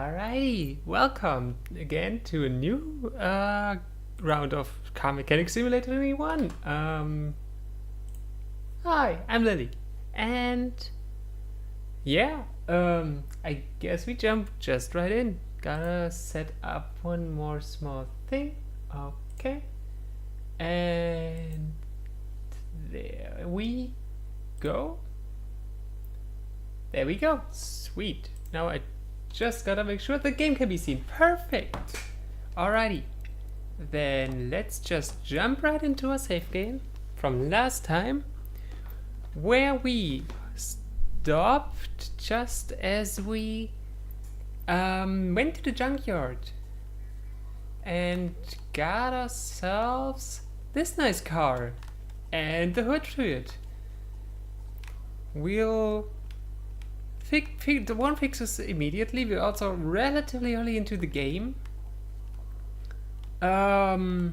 Alrighty, welcome again to a new round of Car Mechanic Simulator 21. Hi, I'm Lily, and yeah, I guess we jump just right in. Gotta set up one more small thing. Okay, and there we go. There we go. Sweet. Now I just gotta make sure the game can be seen. Perfect. Alrighty. Then let's just jump right into a save game from last time, where we stopped just as we went to the junkyard and got ourselves this nice car and the hood to it. We'll the one fixes immediately. We're also relatively early into the game. But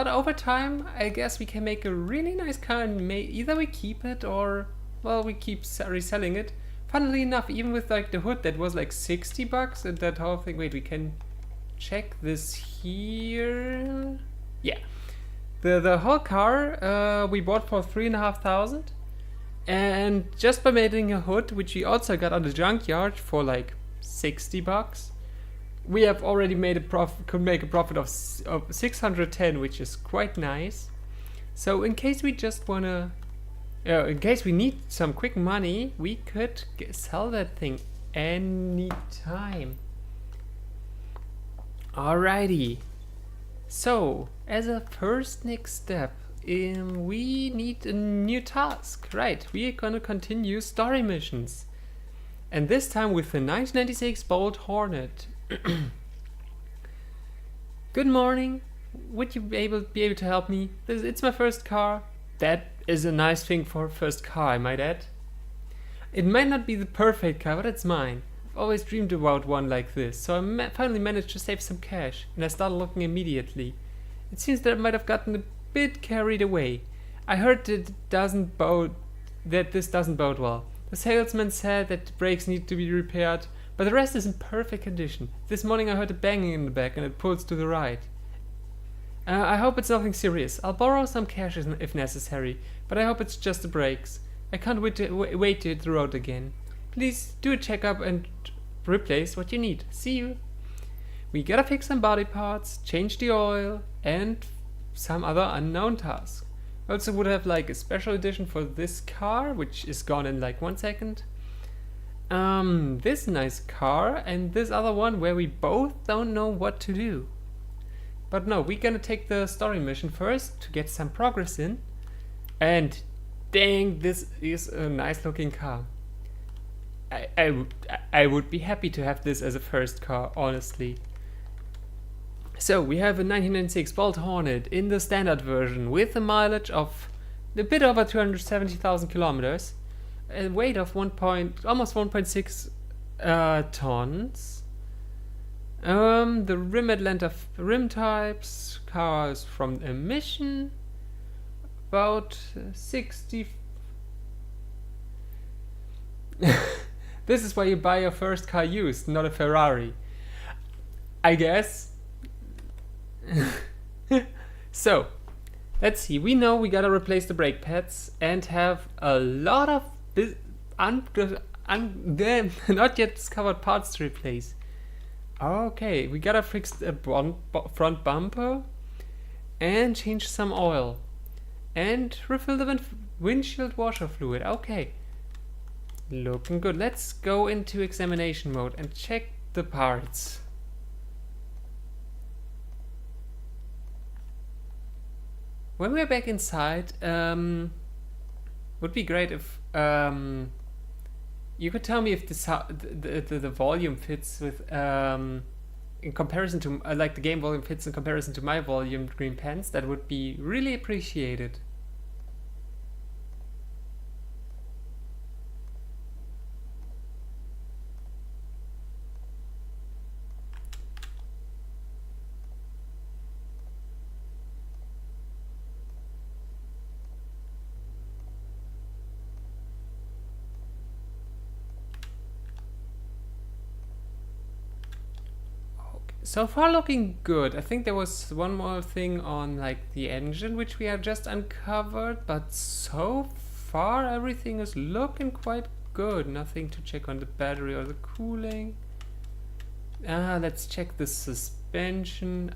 over time, I guess we can make a really nice car and either we keep it or, well, we keep reselling it. Funnily enough, even with like the hood that was like $60 and that whole thing. Wait, we can check this here. Yeah. The whole car we bought for $3,500. And just by making a hood, which we also got on the junkyard for like $60, we have already made could make a profit of 610, which is quite nice. So in case we just wanna, in case we need some quick money, we could sell that thing anytime. Alrighty. So as a first next step, we need a new task. Right, we are gonna continue story missions, and this time with the 1996 Bolt Hornet. Good morning. Would you be able to help me? It's my first car. That is a nice thing for a first car, I might add. It might not be the perfect car, but it's mine. I've always dreamed about one like this, so I finally managed to save some cash, and I started looking immediately. It seems that I might have gotten a bit carried away. I heard that this doesn't bode well. The salesman said that the brakes need to be repaired, but the rest is in perfect condition. This morning I heard a banging in the back and it pulls to the right. I hope it's nothing serious. I'll borrow some cash if necessary, but I hope it's just the brakes. I can't wait to hit the road again. Please do a checkup and replace what you need. See you. We gotta fix some body parts, change the oil, and some other unknown task. I also would have like a special edition for this car, which is gone in like 1 second. This nice car and this other one where we both don't know what to do. But no, we're gonna take the story mission first to get some progress in. And dang, this is a nice looking car. I would be happy to have this as a first car, honestly. So we have a 1996 Bolt Hornet in the standard version with a mileage of a bit over 270,000 kilometers, a weight of almost 1.6 tons. The rim types, cars from emission, about 60. This is why you buy your first car used, not a Ferrari, I guess. So let's see, we know we gotta replace the brake pads and have a lot of not yet discovered parts to replace. Okay, we gotta fix the front bumper and change some oil and refill the windshield washer fluid. Okay, looking good. Let's go into examination mode and check the parts. When we're back inside, would be great if you could tell me if the volume fits with in comparison to like the game volume fits in comparison to my volume, Green Pants. That would be really appreciated. So far looking good. I think there was one more thing on like the engine which we have just uncovered, but so far everything is looking quite good. Nothing to check on the battery or the cooling. Let's check the suspension.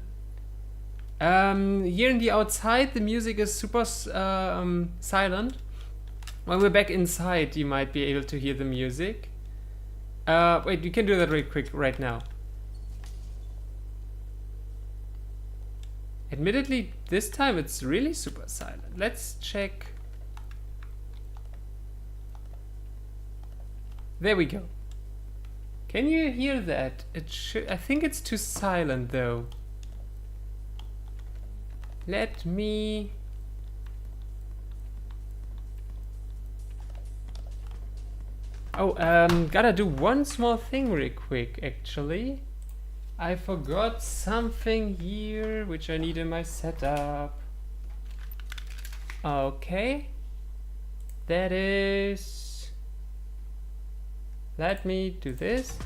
Here in the outside the music is super silent. When we're back inside you might be able to hear the music. Wait, you can do that really quick right now. Admittedly, this time it's really super silent. Let's check. There we go. Can you hear that? It should. I think it's too silent though. Let me. Oh, gotta do one small thing really quick actually. I forgot something here which I need in my setup. Okay. That is... Let me do this.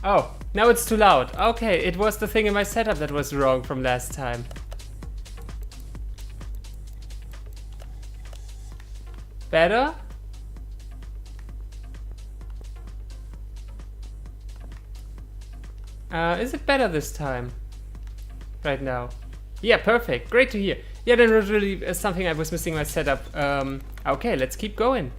Oh, now it's too loud. Okay, it was the thing in my setup that was wrong from last time. Better? Is it better this time? Right now? Yeah, perfect. Great to hear. Yeah, that was really something I was missing in my setup. Okay, let's keep going.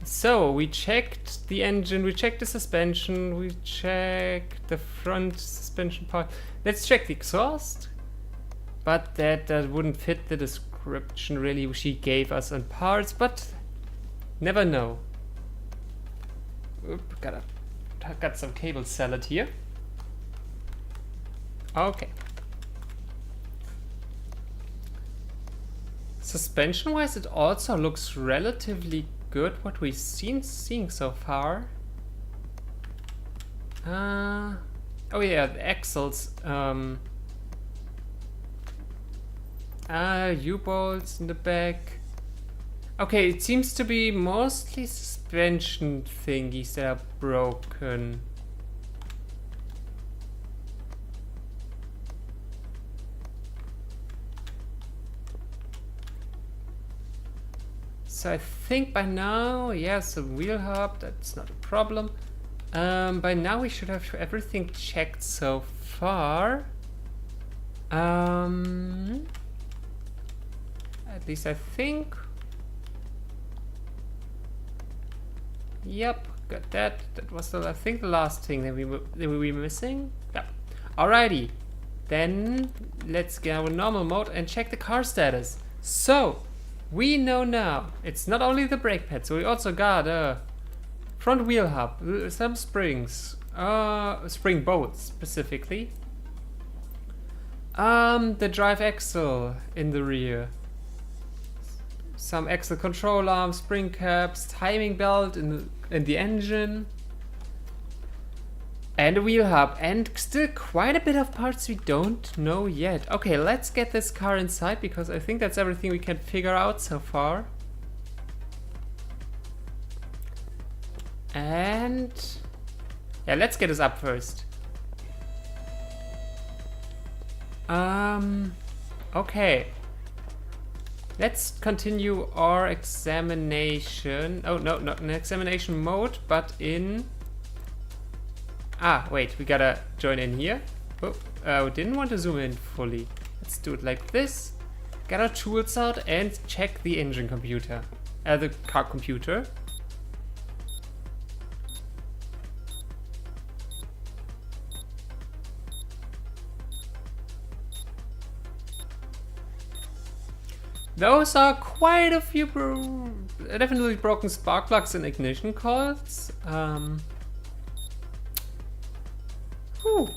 So, we checked the engine, we checked the suspension, we checked the front suspension part. Let's check the exhaust. But that wouldn't fit the description really she gave us on parts, but never know. Oop, got some cable salad here. Okay. Suspension-wise, it also looks relatively good. What we've seeing so far. Oh yeah, the axles. U-bolts in the back. Okay, it seems to be mostly suspension thingies that are broken. So I think by now, yes, a wheel hub, that's not a problem. By now we should have everything checked so far. At least I think. Yep, got that. That was I think the last thing that we were missing. Yep. Alrighty, then let's get our normal mode and check the car status. So. We know now, it's not only the brake pads, so we also got a front wheel hub, some springs, spring bolts specifically. The drive axle in the rear. Some axle control arms, spring caps, timing belt in the engine. And a wheel hub, and still quite a bit of parts we don't know yet. Okay, let's get this car inside, because I think that's everything we can figure out so far. And... yeah, let's get this up first. Okay. Let's continue our examination. Oh, no, not in examination mode, but in... Ah, wait, we gotta join in here. Oh, we didn't want to zoom in fully. Let's do it like this. Get our tools out and check the engine computer. The car computer. Those are quite a few definitely broken spark plugs and ignition coils. Whew.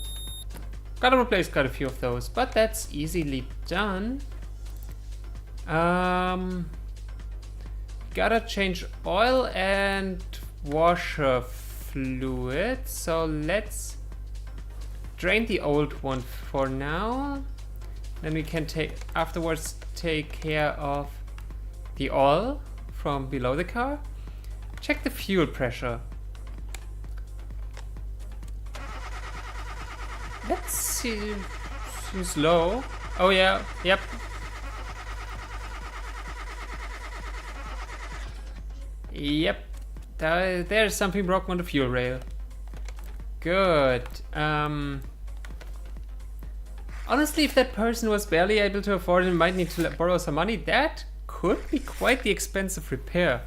Gotta replace quite a few of those, but that's easily done. Gotta change oil and washer fluid, so let's drain the old one for now. Then we can afterwards take care of the oil from below the car. Check the fuel pressure. seems low. Oh yeah, yep. Yep. There's something broken on the fuel rail. Good. Honestly, if that person was barely able to afford it and might need to borrow some money, that could be quite the expensive repair.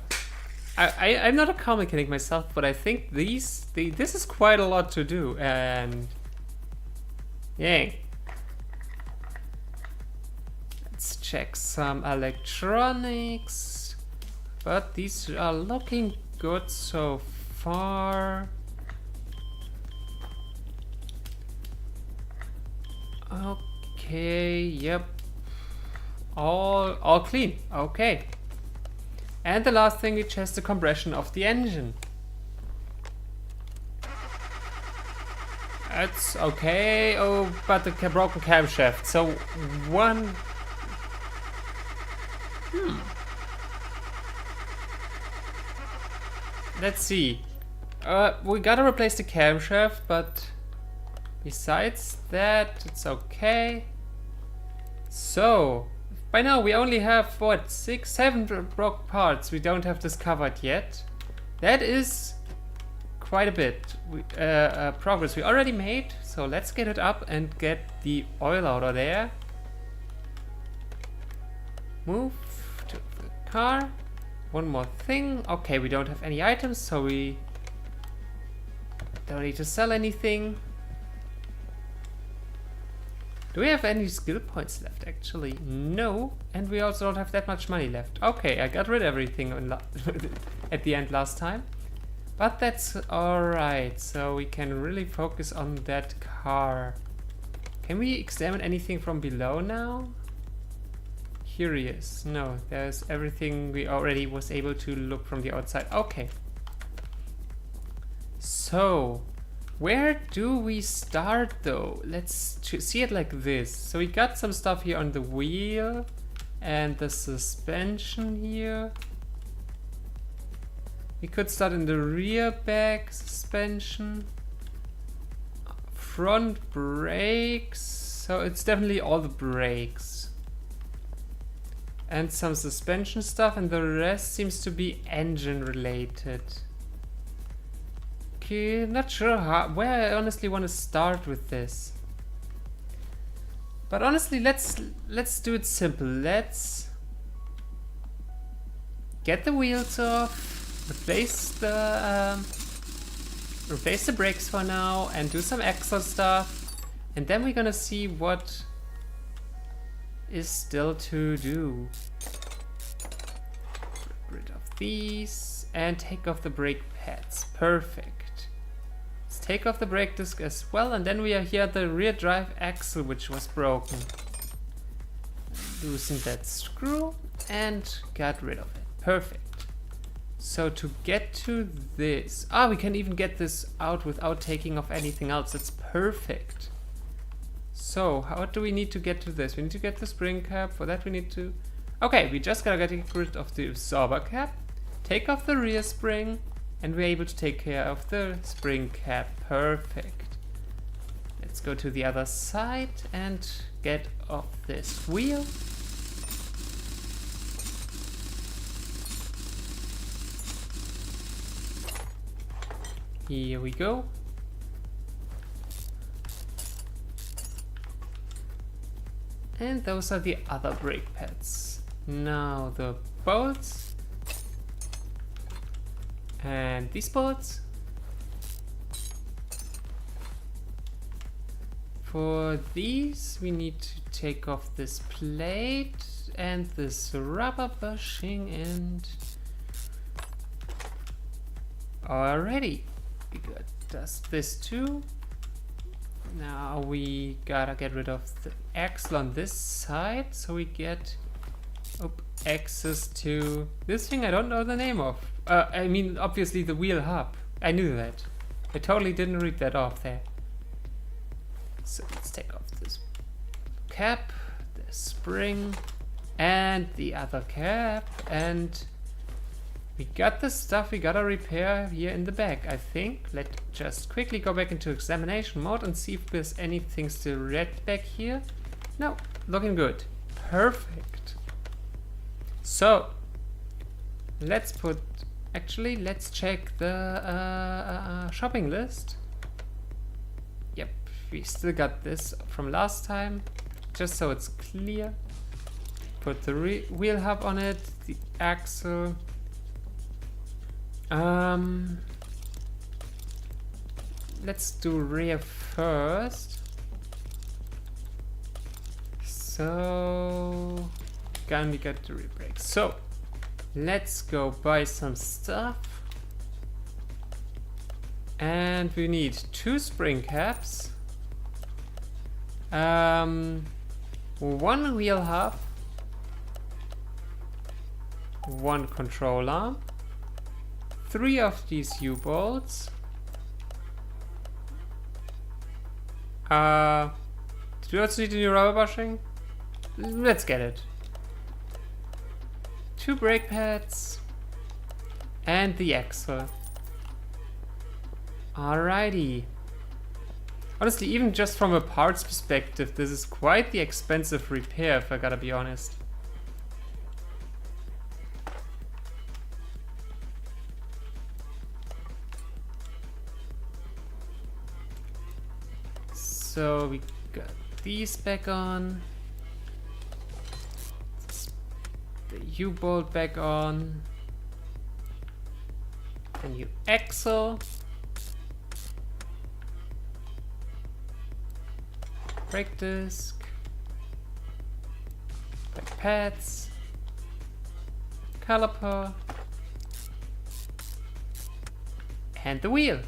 I'm not a car mechanic myself, but I think this is quite a lot to do, and yeah. Let's check some electronics, but these are looking good so far. Okay, yep. All clean. Okay. And the last thing we check is the compression of the engine. That's okay. Oh, but the broken camshaft. So one. Let's see. We gotta replace the camshaft, but besides that, it's okay. So, by now we only have, what, 6, 7 broken parts. We don't have this covered yet. That is quite a bit progress we already made. So let's get it up and get the oil out of there. Move to the car. One more thing. Okay, we don't have any items, so we don't need to sell anything. Do we have any skill points left? Actually, no. And we also don't have that much money left. Okay, I got rid of everything at the end last time. But that's alright. So we can really focus on that car. Can we examine anything from below now? Curious. No, there's everything we already was able to look from the outside. Okay. So, where do we start though? Let's see it like this. So we got some stuff here on the wheel and the suspension here. We could start in the rear back suspension. Front brakes. So it's definitely all the brakes. And some suspension stuff, and the rest seems to be engine related. Okay, not sure where I honestly want to start with this. But honestly, let's do it simple. Let's get the wheels off, replace the brakes for now, and do some extra stuff. And then we're gonna see what is still to do. Get rid of these and take off the brake pads. Perfect. Let's take off the brake disc as well, and then we are here at the rear drive axle, which was broken. Loosen that screw and got rid of it. Perfect. So to get to this, we can even get this out without taking off anything else. That's perfect. So, how do we need to get to this? We need to get the spring cap. For that we need to... Okay, we just gotta get rid of the absorber cap, take off the rear spring, and we're able to take care of the spring cap. Perfect. Let's go to the other side and get off this wheel. Here we go. And those are the other brake pads. Now the bolts. And these bolts. For these we need to take off this plate and this rubber bushing, and already we got this too. Now we gotta get rid of the axle on this side, so we get access to this thing I don't know the name of. I mean, obviously the wheel hub. I knew that. I totally didn't read that off there. So let's take off this cap, the spring, and the other cap, and We got the stuff we gotta repair here in the back, I think. Let's just quickly go back into examination mode and see if there's anything still red back here. No, looking good. Perfect. So, let's put... Actually, let's check the shopping list. Yep, we still got this from last time. Just so it's clear. Put the wheel hub on it, the axle. Let's do rear first. So, we got the rear brake. So, let's go buy some stuff. And we need 2 spring caps. 1 wheel hub. 1 control arm. 3 of these U-bolts. Do you also need a new rubber bushing? Let's get it. 2 brake pads. And the axle. Alrighty. Honestly, even just from a parts perspective, this is quite the expensive repair, if I gotta be honest. So we got these back on. The U-bolt back on. A new axle. Brake disc. Brake pads. Caliper. And the wheel.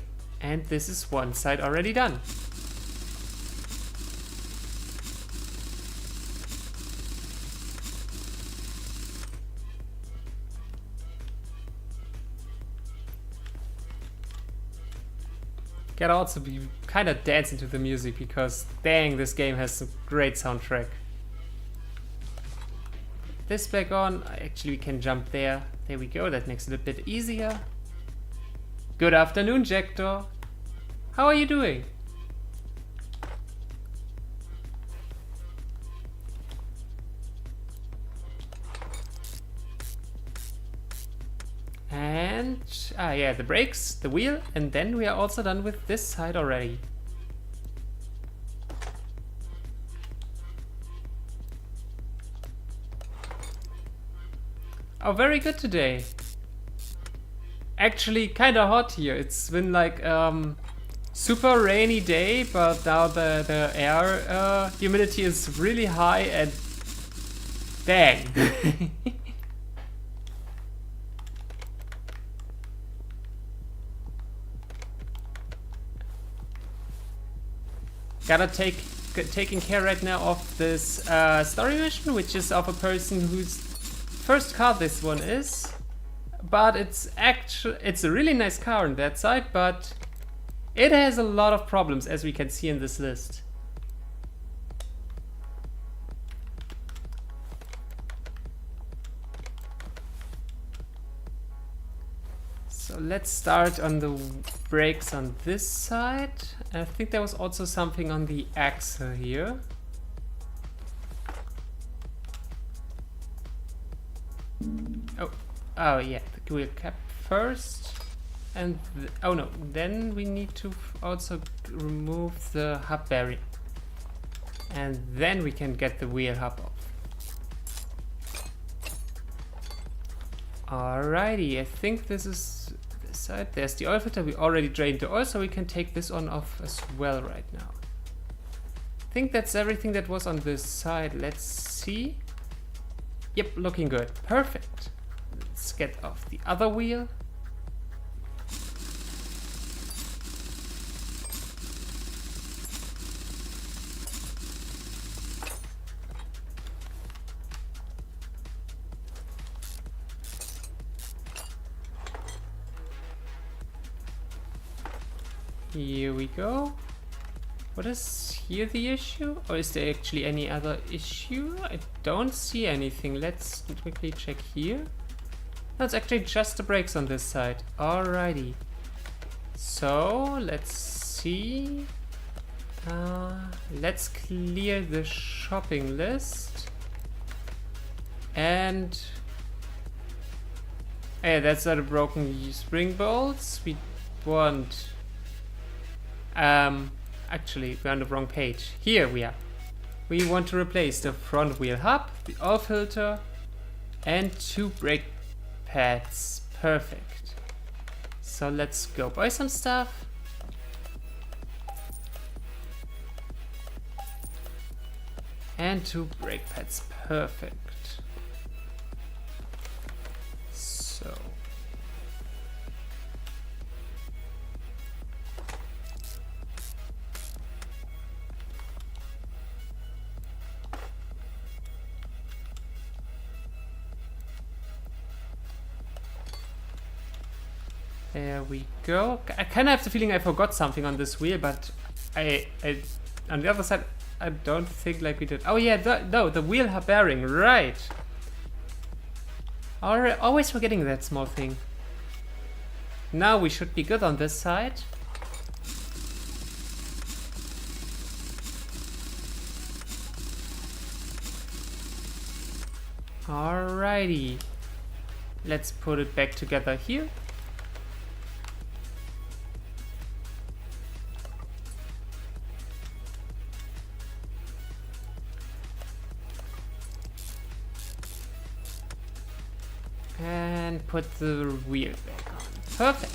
And this is one side already done. Gotta also be kind of dancing to the music because dang, this game has a great soundtrack. This back on, actually we can jump there. There we go, that makes it a bit easier. Good afternoon, Jector. How are you doing? And, yeah, the brakes, the wheel, and then we are also done with this side already. Oh, very good today. Actually, kinda hot here. It's been like, super rainy day, but now the air humidity is really high and dang. Taking care right now of this story mission, which is of a person whose first car this one is. But it's a really nice car on that side, but it has a lot of problems, as we can see in this list. So let's start on the brakes on this side. I think there was also something on the axle here. Oh yeah, the wheel cap first. And oh no, then we need to also remove the hub bearing. And then we can get the wheel hub off. Alrighty, I think this is this side. There's the oil filter. We already drained the oil, so we can take this on off as well right now. I think that's everything that was on this side. Let's see. Yep, looking good. Perfect. Let's get off the other wheel. Here we go. What is here the issue? Or is there actually any other issue? I don't see anything. Let's quickly check here. That's actually just the brakes on this side. Alrighty. So, let's see. Let's clear the shopping list. And... Hey, that's not a broken spring bolts. We want... Actually, we're on the wrong page. Here we are. We want to replace the front wheel hub, the oil filter, and 2 brake pads. Perfect. So let's go buy some stuff. And 2 brake pads. Perfect. So. There we go. I kind of have the feeling I forgot something on this wheel, but I on the other side, I don't think like we did. Oh yeah, no, the wheel hub bearing, right. Always forgetting that small thing. Now we should be good on this side. Alrighty. Let's put it back together here. And put the wheel back on. Perfect.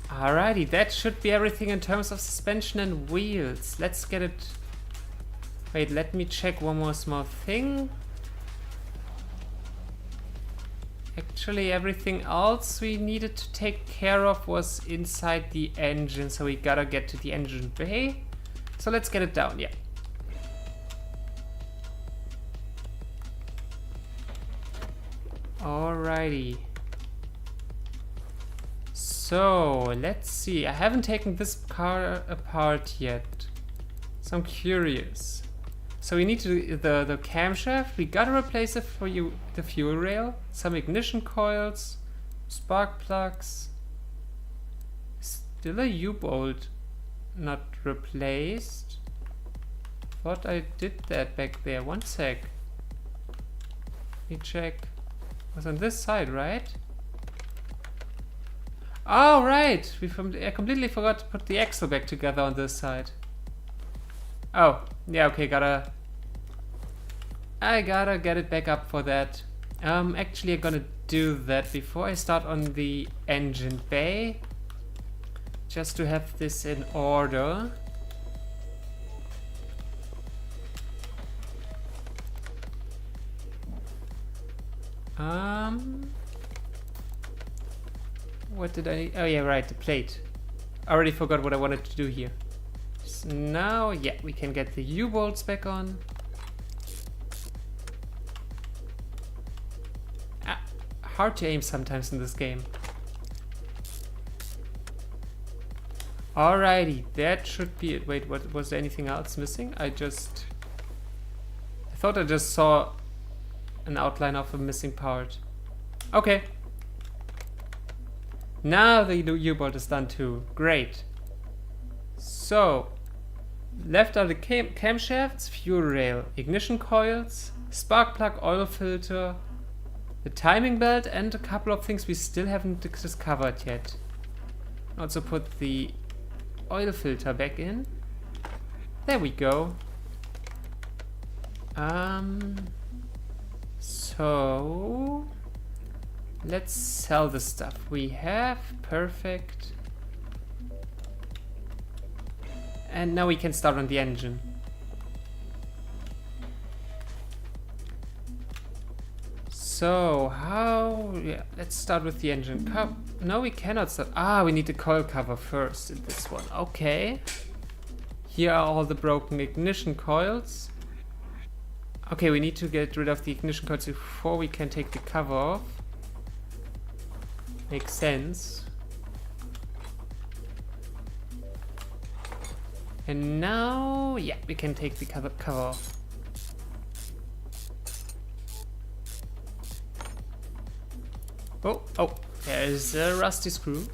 Alrighty, that should be everything in terms of suspension and wheels. Let's get it... Wait, let me check one more small thing. Actually, everything else we needed to take care of was inside the engine, so we gotta get to the engine bay. So let's get it down, yeah. Alrighty. So, let's see. I haven't taken this car apart yet. So I'm curious. So we need to the camshaft. We gotta replace it for the fuel rail. Some ignition coils. Spark plugs. Still a U-bolt not replaced. Thought I did that back there. One sec. Let me check. Was on this side, right? Oh, right! I completely forgot to put the axle back together on this side. Oh, yeah, okay, I gotta get it back up for that. Actually, I'm gonna do that before I start on the engine bay. Just to have this in order. What did I... Oh yeah, right, the plate. I already forgot what I wanted to do here. So now, yeah, we can get the U-bolts back on. Hard to aim sometimes in this game. Alrighty, that should be it. Wait, what was there anything else missing? I thought I just saw an outline of a missing part. Okay. Now the U-bolt is done too. Great. So, left are the camshafts, fuel rail, ignition coils, spark plug, oil filter, the timing belt, and a couple of things we still haven't discovered yet. Also put the oil filter back in. There we go. So let's sell the stuff we have. Perfect. And now we can start on the engine. So how... Yeah, let's start with the engine. No, we cannot start. Ah, we need the coil cover first in this one. Okay. Here are all the broken ignition coils. Okay, we need to get rid of the ignition coils before we can take the cover off. Makes sense. And now, yeah, we can take the cover off. Oh, oh, there's a rusty screw.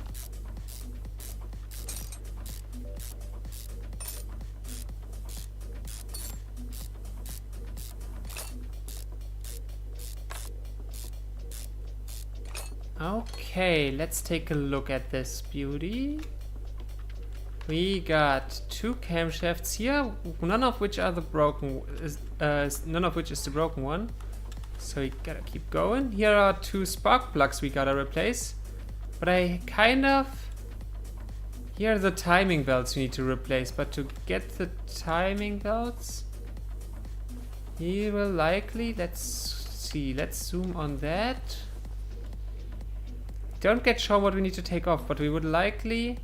Okay, let's take a look at this beauty. We got 2 camshafts here, none of which are the broken. None of which is the broken one. So we gotta keep going. Here are 2 spark plugs we gotta replace, but I kind of. Here are the timing belts we need to replace, but to get the timing belts, he will likely. Let's see. Let's zoom on that. Don't get shown what we need to take off, but we would likely.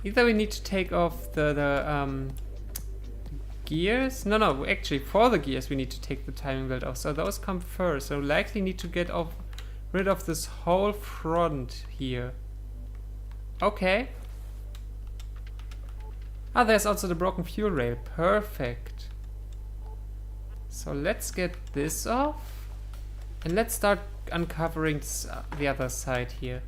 Either we need to take off the gears. No, actually for the gears we need to take the timing belt off. So those come first. So likely need to get rid of this whole front here. Okay. Ah, there's also the broken fuel rail. Perfect. So let's get this off. And let's start uncovering the other side here.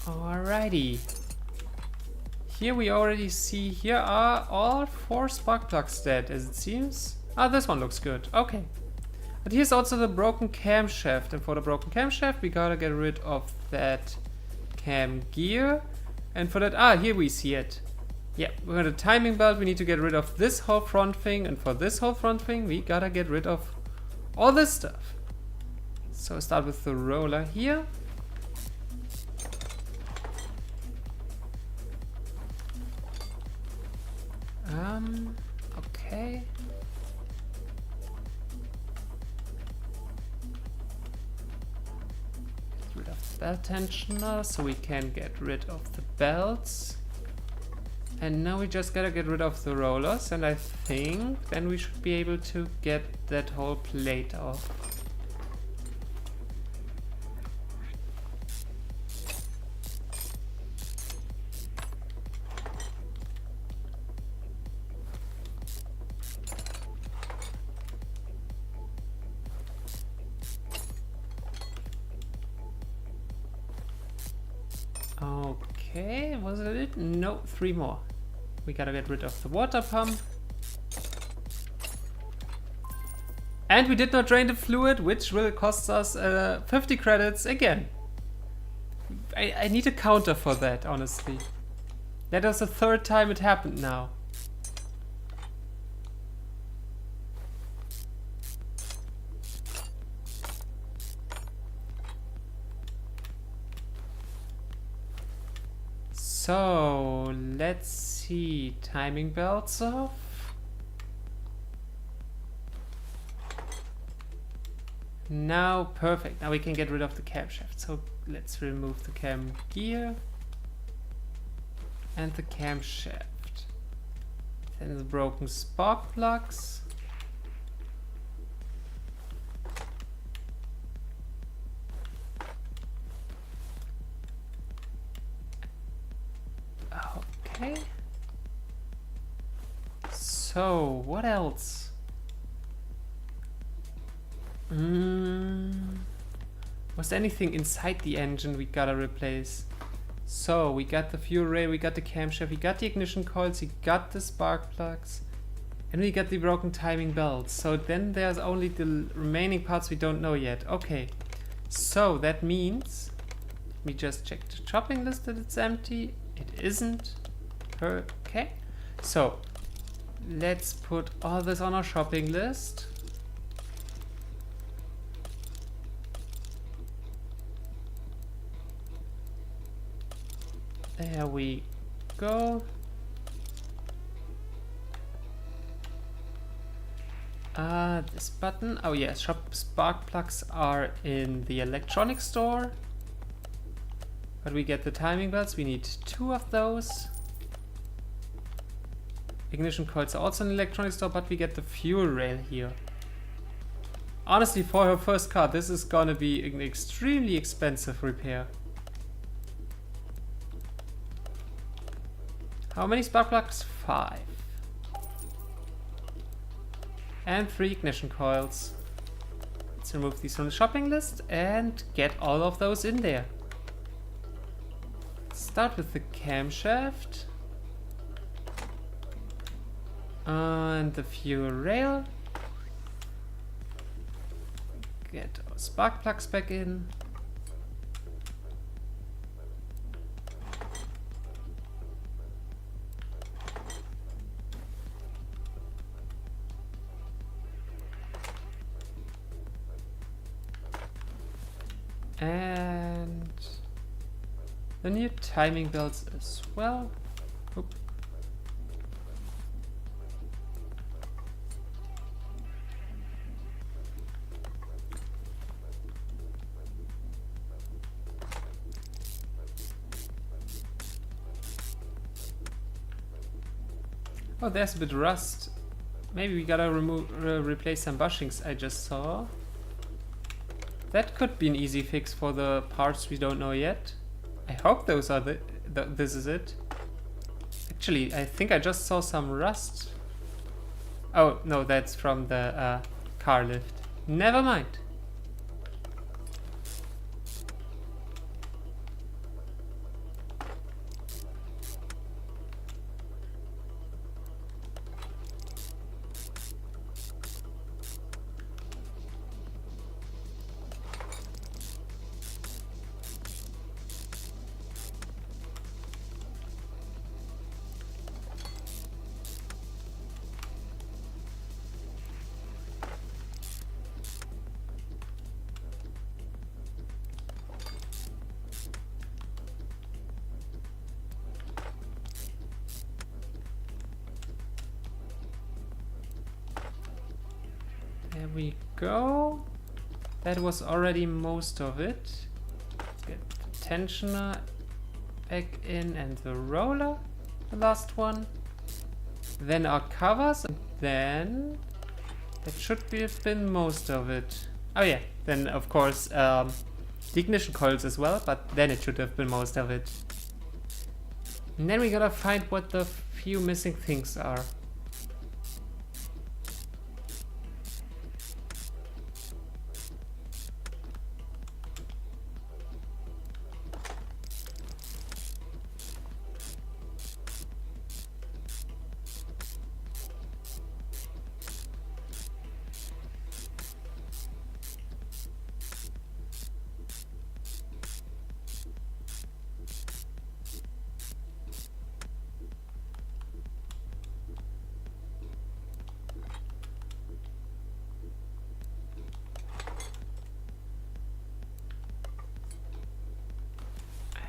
Alrighty. Here we already see, here are all 4 spark plugs dead, as it seems. Ah, this one looks good. Okay. But here's also the broken camshaft. And for the broken camshaft, we gotta get rid of that cam gear. And for that, here we see it. Yeah, we got a timing belt. We need to get rid of this whole front thing. And for this whole front thing, we gotta get rid of all this stuff. So start with the roller here. Okay. Get rid of the belt tensioner so we can get rid of the belts. And now we just gotta get rid of the rollers, and I think then we should be able to get that whole plate off. Okay, was that it? No, 3 more. We gotta get rid of the water pump. And we did not drain the fluid, which will cost us 50 credits again. I need a counter for that, honestly. That was the 3rd time it happened now. So let's see, timing belts off. Now, perfect. Now we can get rid of the camshaft. So let's remove the cam gear and the camshaft. Then the broken spark plugs. Okay. So, what else? Was there anything inside the engine we gotta replace? So, we got the fuel rail, we got the camshaft, we got the ignition coils, we got the spark plugs, and we got the broken timing belts. So then there's only the remaining parts we don't know yet. Okay. So, that means we just check the shopping list that it's empty. It isn't. Okay, so let's put all this on our shopping list. There we go. This button. Oh yes, shop spark plugs are in the electronics store. But we get the timing belts, we need 2 of those. Ignition coils are also an electronics store, but we get the fuel rail here. Honestly, for her first car, this is gonna be an extremely expensive repair. How many spark plugs? 5. And 3 ignition coils. Let's remove these from the shopping list and get all of those in there. Start with the camshaft. And the fuel rail. Get our spark plugs back in. And the new timing belts as well. Oop. Oh, there's a bit of rust. Maybe we gotta replace some bushings I just saw. That could be an easy fix for the parts we don't know yet. I hope those are this is it. Actually, I think I just saw some rust. Oh, no, that's from the car lift. Never mind. There we go. That was already most of it. Let's get the tensioner back in and the roller, the last one. Then our covers, and then that should have been most of it. Oh yeah, then of course the ignition coils as well, but then it should have been most of it. And then we gotta find what the few missing things are.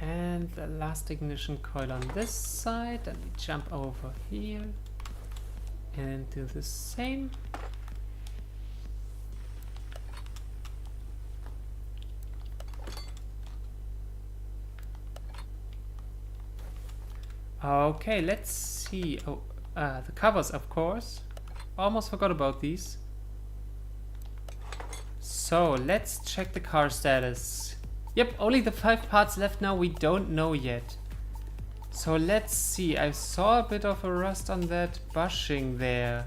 And the last ignition coil on this side, and we jump over here and do the same. Okay, let's see. Oh, the covers, of course. Almost forgot about these. So let's check the car status. Yep, only the 5 parts left now we don't know yet. So let's see, I saw a bit of a rust on that bushing there.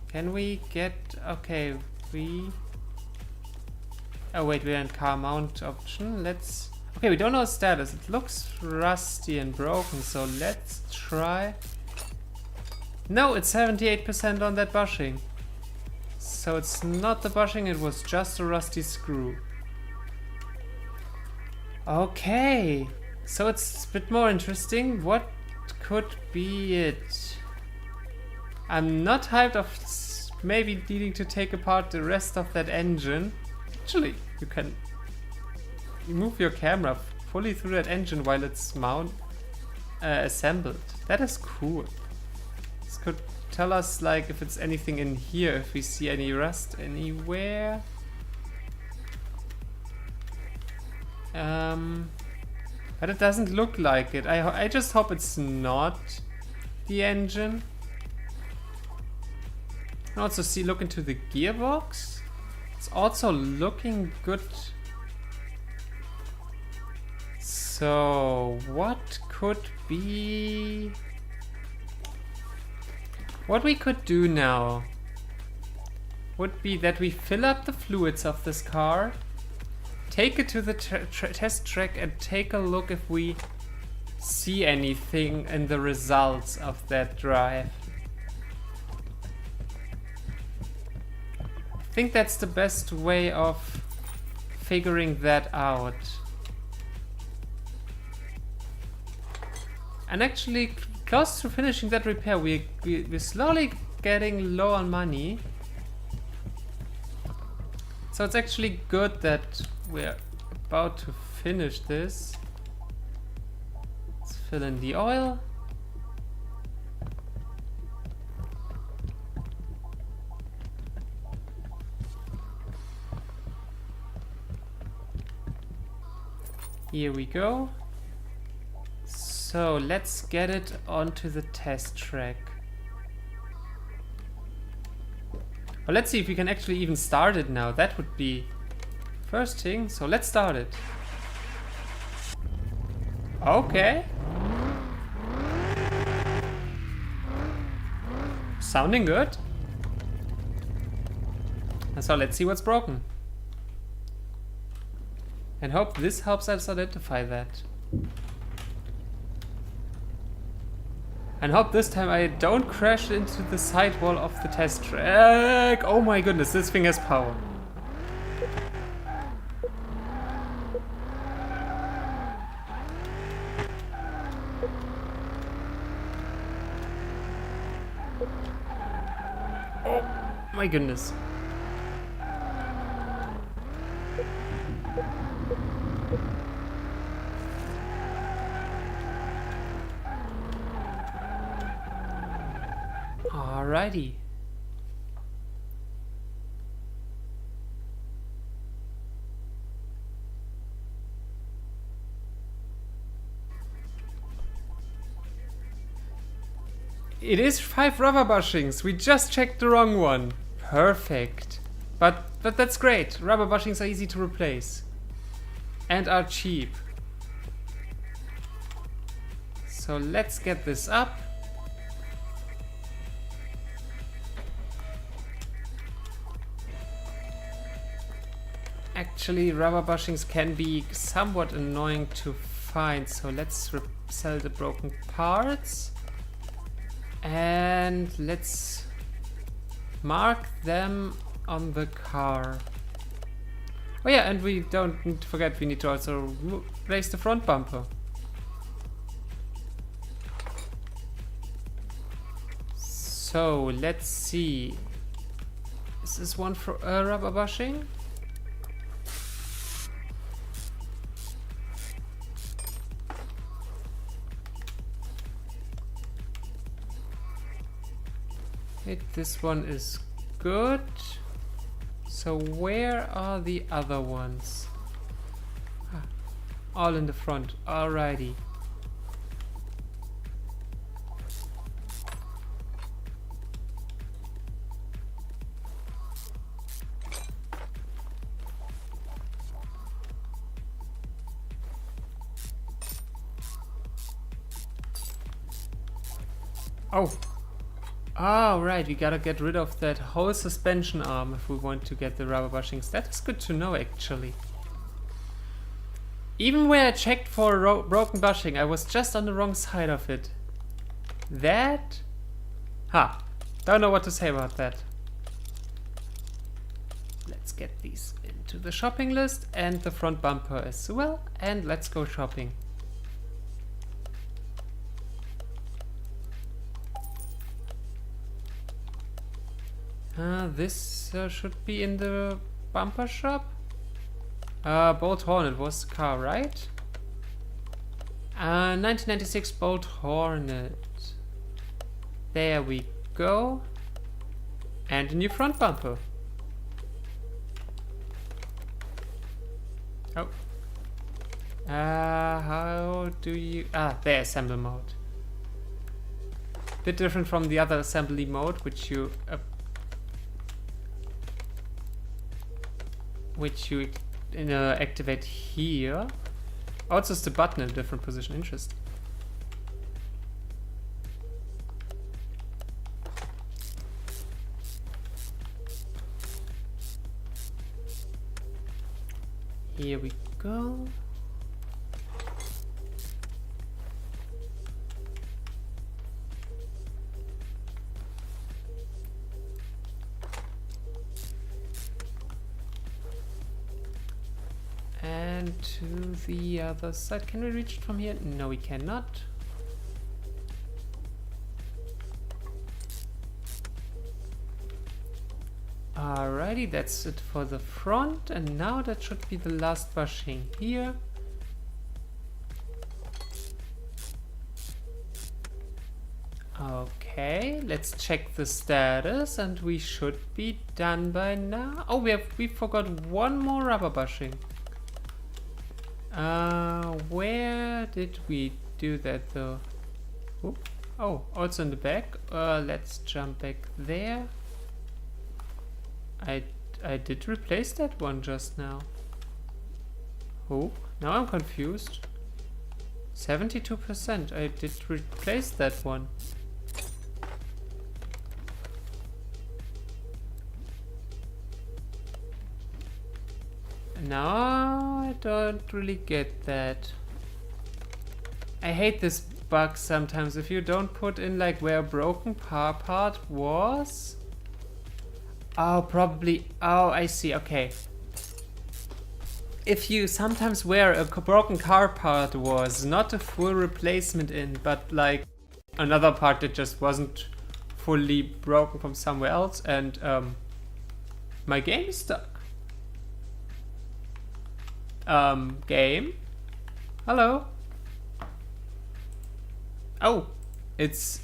Can we get, okay, oh wait, we're in car mount option. Let's, okay, we don't know status. It looks rusty and broken, so let's try. No, it's 78% on that bushing. So it's not the bushing, it was just a rusty screw. Okay, so it's a bit more interesting. What could be it? I'm not hyped of maybe needing to take apart the rest of that engine. Actually, you can move your camera fully through that engine while it's assembled. That is cool. This could tell us like if it's anything in here, if we see any rust anywhere. But it doesn't look like it. I just hope it's not the engine. And also look into the gearbox. It's also looking good. So what could be... What we could do now would be that we fill up the fluids of this car, take it to the test track and take a look if we see anything in the results of that drive. I think that's the best way of figuring that out. And actually, close to finishing that repair, we're slowly getting low on money. So it's actually good that we're about to finish this. Let's fill in the oil. Here we go. So let's get it onto the test track. Well, let's see if we can actually even start it now. That would be first thing. So let's start it. Okay. Sounding good. So let's see what's broken. And hope this helps us identify that. And hope this time I don't crash into the sidewall of the test track. Oh my goodness, this thing has power. Oh my goodness. Alrighty. It is 5 rubber bushings. We just checked the wrong one. Perfect. But that's great. Rubber bushings are easy to replace. And are cheap. So let's get this up. Actually, rubber bushings can be somewhat annoying to find, so let's sell the broken parts and let's mark them on the car. Oh yeah, and we don't need to forget, we need to also replace the front bumper. So let's see, is this one for a rubber bushing? This one is good. So where are the other ones? Ah, all in the front. Alrighty. Oh. Oh, right, we gotta get rid of that whole suspension arm if we want to get the rubber bushings. That is good to know, actually. Even when I checked for a broken bushing, I was just on the wrong side of it. That? Ha! Don't know what to say about that. Let's get these into the shopping list and the front bumper as well. And let's go shopping. This should be in the bumper shop. Bolt Hornet was the car, right? 1996 Bolt Hornet. There we go. And a new front bumper. Oh. How do you... there, assemble mode. Bit different from the other assembly mode, which you activate here. Also, it's the button in a different position. Interesting. Here we go. And to the other side. Can we reach it from here? No, we cannot. Alrighty, that's it for the front, and now that should be the last bushing here. Okay, let's check the status, and we should be done by now. Oh, we forgot one more rubber bushing. Where did we do that though? Oop. Oh, also in the back. Let's jump back there. I did replace that one just now. Oh, now I'm confused. 72%. I did replace that one. No, I don't really get that. I hate this bug sometimes. If you don't put in like where a broken part was. Oh, probably. Oh, I see. Okay. If you sometimes where a broken car part was, not a full replacement in, but like another part that just wasn't fully broken from somewhere else, and my game is stuck. Game? Hello? Oh, it's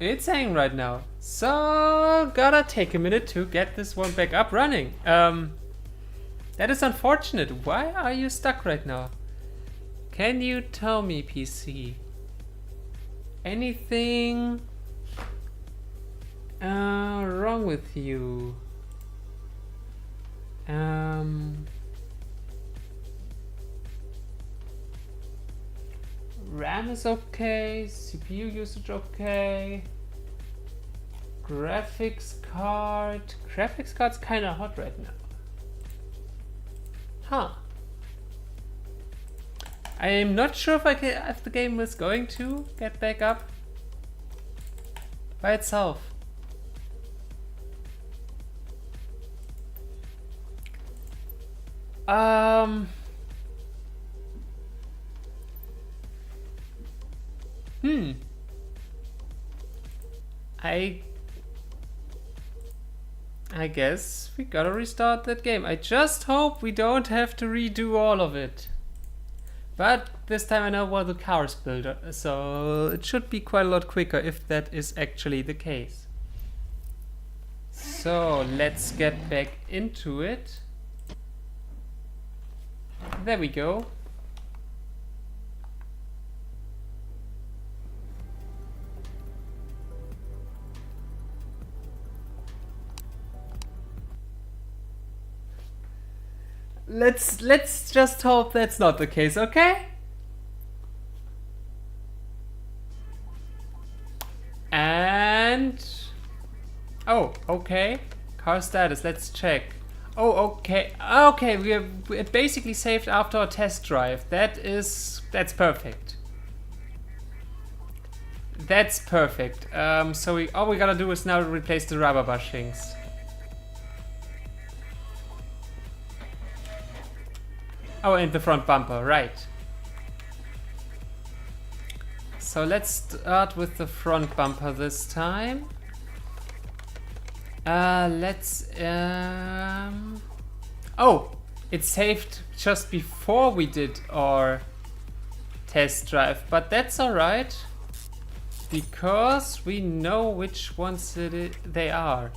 hanging right now. So, gotta take a minute to get this one back up running. That is unfortunate. Why are you stuck right now? Can you tell me, PC? Anything wrong with you? RAM is okay, CPU usage okay. Graphics card's kinda hot right now. Huh. I am not sure if the game is going to get back up by itself. I guess we gotta restart that game. I just hope we don't have to redo all of it. But this time I know what the car is built, so it should be quite a lot quicker if that is actually the case. So let's get back into it. There we go. Let's just hope that's not the case, okay? And oh, okay. Car status, let's check. Oh, okay. Okay, we basically saved after our test drive. That's perfect. That's perfect. So all we gotta do is now replace the rubber bushings. Oh, and the front bumper, right. So let's start with the front bumper this time. Oh, it saved just before we did our test drive, but that's alright. Because we know which ones they are.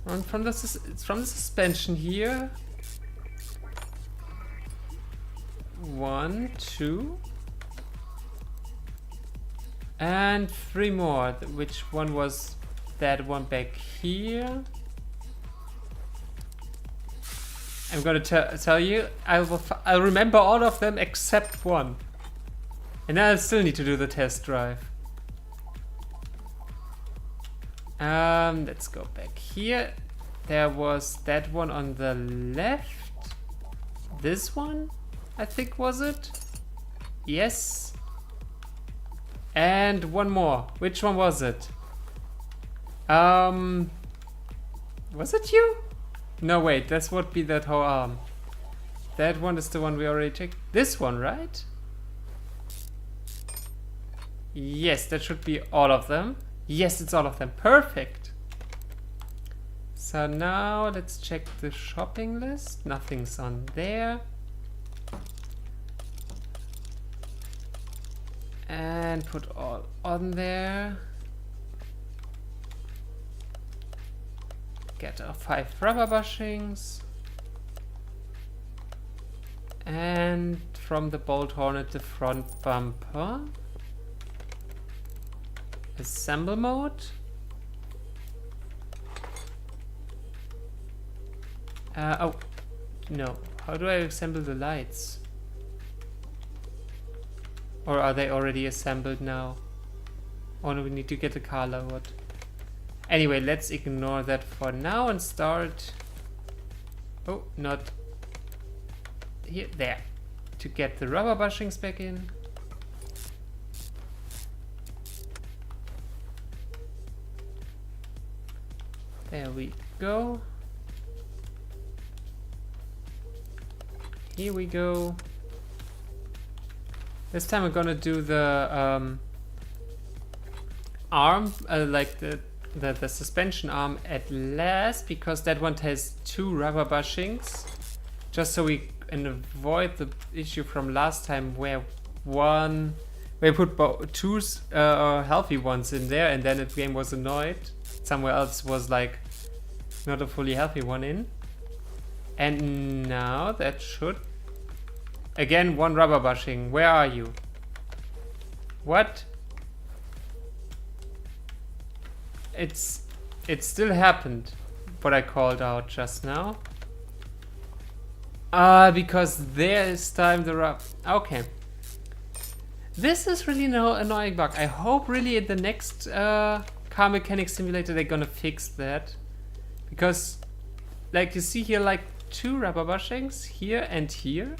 And from the suspension here. 1, 2. And 3 more. Which one was that one back here? I'm gonna tell you, I'll remember all of them except one. And then I still need to do the test drive. Let's go back here. There was that one on the left. This one, I think, was it? Yes. And one more. Which one was it? Was it you? No, wait, that would be that whole arm. That one is the one we already checked. This one, right? Yes, that should be all of them. Yes, it's all of them. Perfect. So now let's check the shopping list. Nothing's on there. And put all on there. Get our 5 rubber bushings. And from the Bolt Hornet, the front bumper. Assemble mode. Oh, no. How do I assemble the lights? Or are they already assembled now? Or do we need to get the car lowered? Anyway, let's ignore that for now and start... Oh, not... Here, there. To get the rubber bushings back in. There we go. Here we go. This time we're gonna do the arm, like the suspension arm at last, because that one has 2 rubber bushings. Just so we can avoid the issue from last time where we put 2 healthy ones in there and then the game was annoyed. Somewhere else was like not a fully healthy one in. And now that should... Again, 1 rubber bushing. Where are you? What? It still happened, what I called out just now. Because there is time the rub... Okay. This is really an annoying bug. I hope really in the next car mechanics simulator they're gonna fix that. Because, like you see here, like 2 rubber bushings here and here.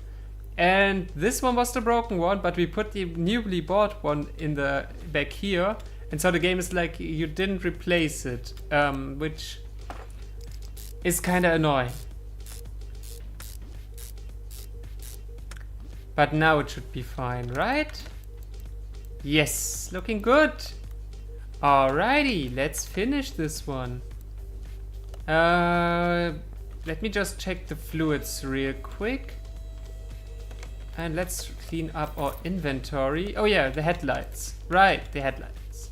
And this one was the broken one, but we put the newly bought one in the back here. And so the game is like, you didn't replace it. Which is kind of annoying. But now it should be fine, right? Yes, looking good. Alrighty, let's finish this one. Let me just check the fluids real quick. And let's clean up our inventory. Oh yeah, the headlights. Right, the headlights.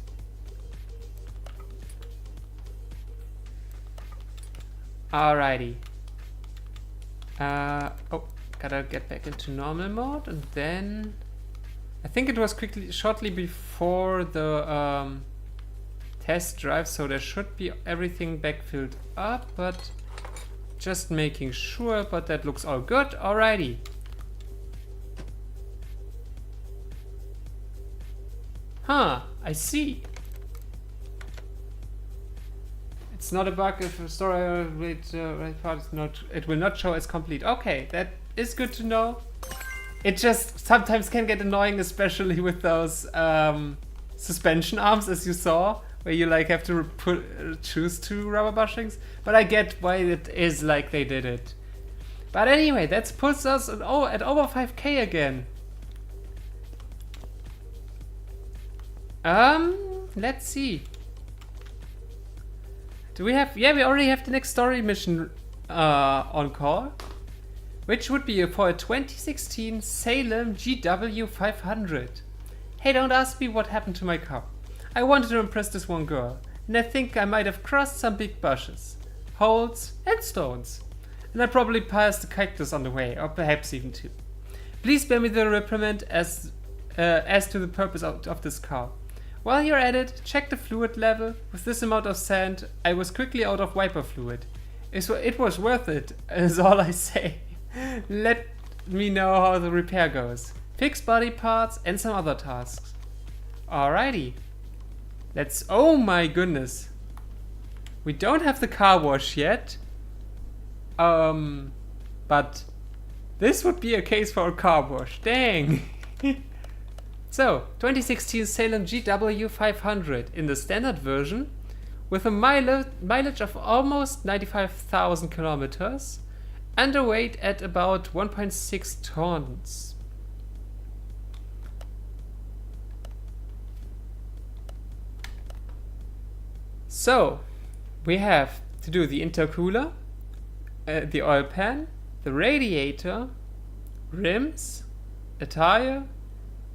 Alrighty. Oh, gotta get back into normal mode, and then... I think it was shortly before the test drive, so there should be everything back filled up, but just making sure, but that looks all good. Alrighty. Huh, I see. It's not a bug if a story right part is not, it will not show as complete. Okay, that is good to know. It just sometimes can get annoying, especially with those suspension arms, as you saw, where you like have to choose 2 rubber bushings. But I get why it is like they did it. But anyway, that puts us at over 5k again. Let's see. Do we have... Yeah, we already have the next story mission on call. Which would be for a 2016 Salem GW 500. Hey, don't ask me what happened to my car. I wanted to impress this one girl, and I think I might have crossed some big bushes, holes, and stones. And I probably passed a cactus on the way, or perhaps even 2. Please spare me the reprimand as to the purpose of this car. While you're at it, check the fluid level. With this amount of sand, I was quickly out of wiper fluid. It was worth it, is all I say. Let me know how the repair goes. Fix body parts and some other tasks. Alrighty. Let's... Oh my goodness. We don't have the car wash yet. But this would be a case for a car wash. Dang. So, 2016 Salem GW 500 in the standard version with a mileage of almost 95,000 kilometers and a weight at about 1.6 tons. So, we have to do the intercooler, the oil pan, the radiator, rims, a tire,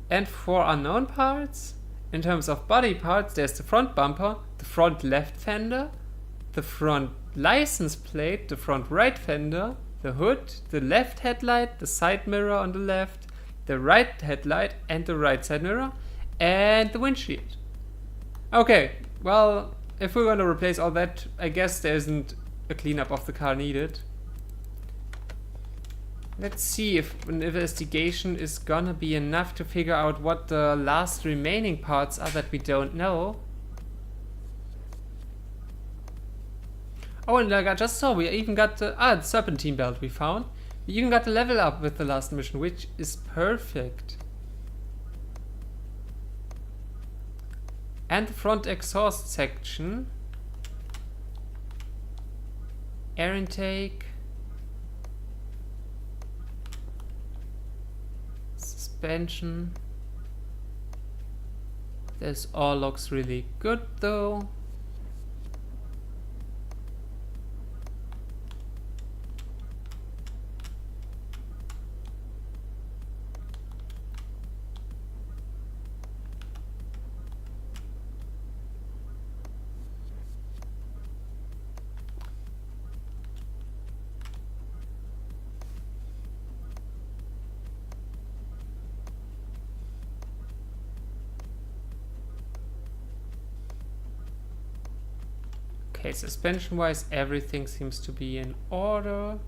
and 4 unknown parts. In terms of body parts, there's the front bumper, the front left fender, the front license plate, the front right fender, the hood, the left headlight, the side mirror on the left, the right headlight and the right side mirror, and the windshield. Okay, well, if we're going to replace all that, I guess there isn't a cleanup of the car needed. Let's see if an investigation is gonna be enough to figure out what the last remaining parts are that we don't know. Oh, and I just saw we even got the serpentine belt we found. We even got the level up with the last mission, which is perfect. And the front exhaust section. Air intake. Suspension. This all looks really good though. Okay, suspension wise everything seems to be in order.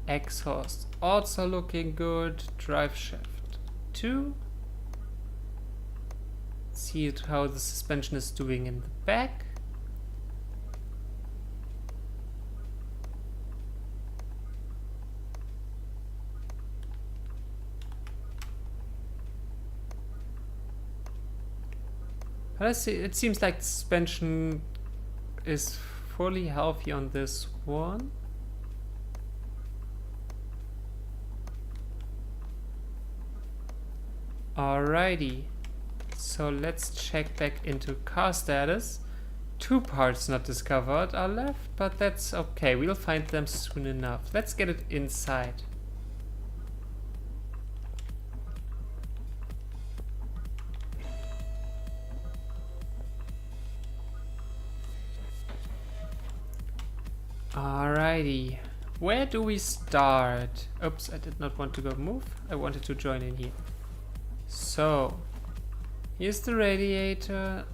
Exhaust also looking good. Drive shaft 2. See how the suspension is doing in the back. Let's see, it seems like the suspension is fully healthy on this one. Alrighty, so let's check back into car status. 2 parts not discovered are left, but that's okay, we'll find them soon enough. Let's get it inside. Alrighty, where do we start? Oops, I did not want to go move. I wanted to join in here. So, here's the radiator.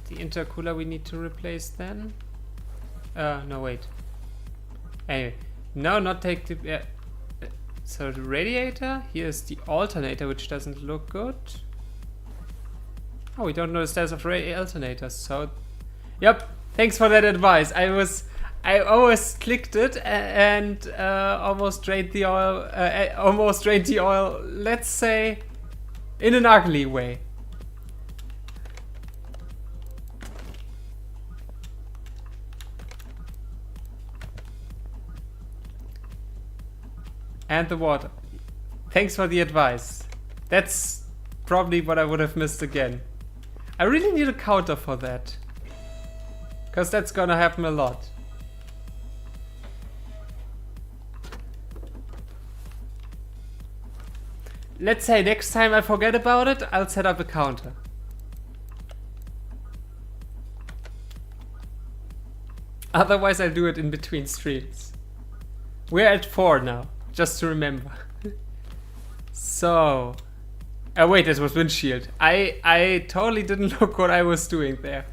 The intercooler we need to replace then. No wait. Anyway, no, not take the... so the radiator, here's the alternator which doesn't look good. Oh, we don't know the status of alternators, so... Yep, thanks for that advice. I almost clicked it and almost drained the oil, let's say, in an ugly way. And the water. Thanks for the advice. That's probably what I would have missed again. I really need a counter for that. Because that's gonna happen a lot. Let's say next time I forget about it, I'll set up a counter. Otherwise I'll do it in between streams. We're at 4 now, just to remember. So, oh wait, this was windshield. I totally didn't look what I was doing there.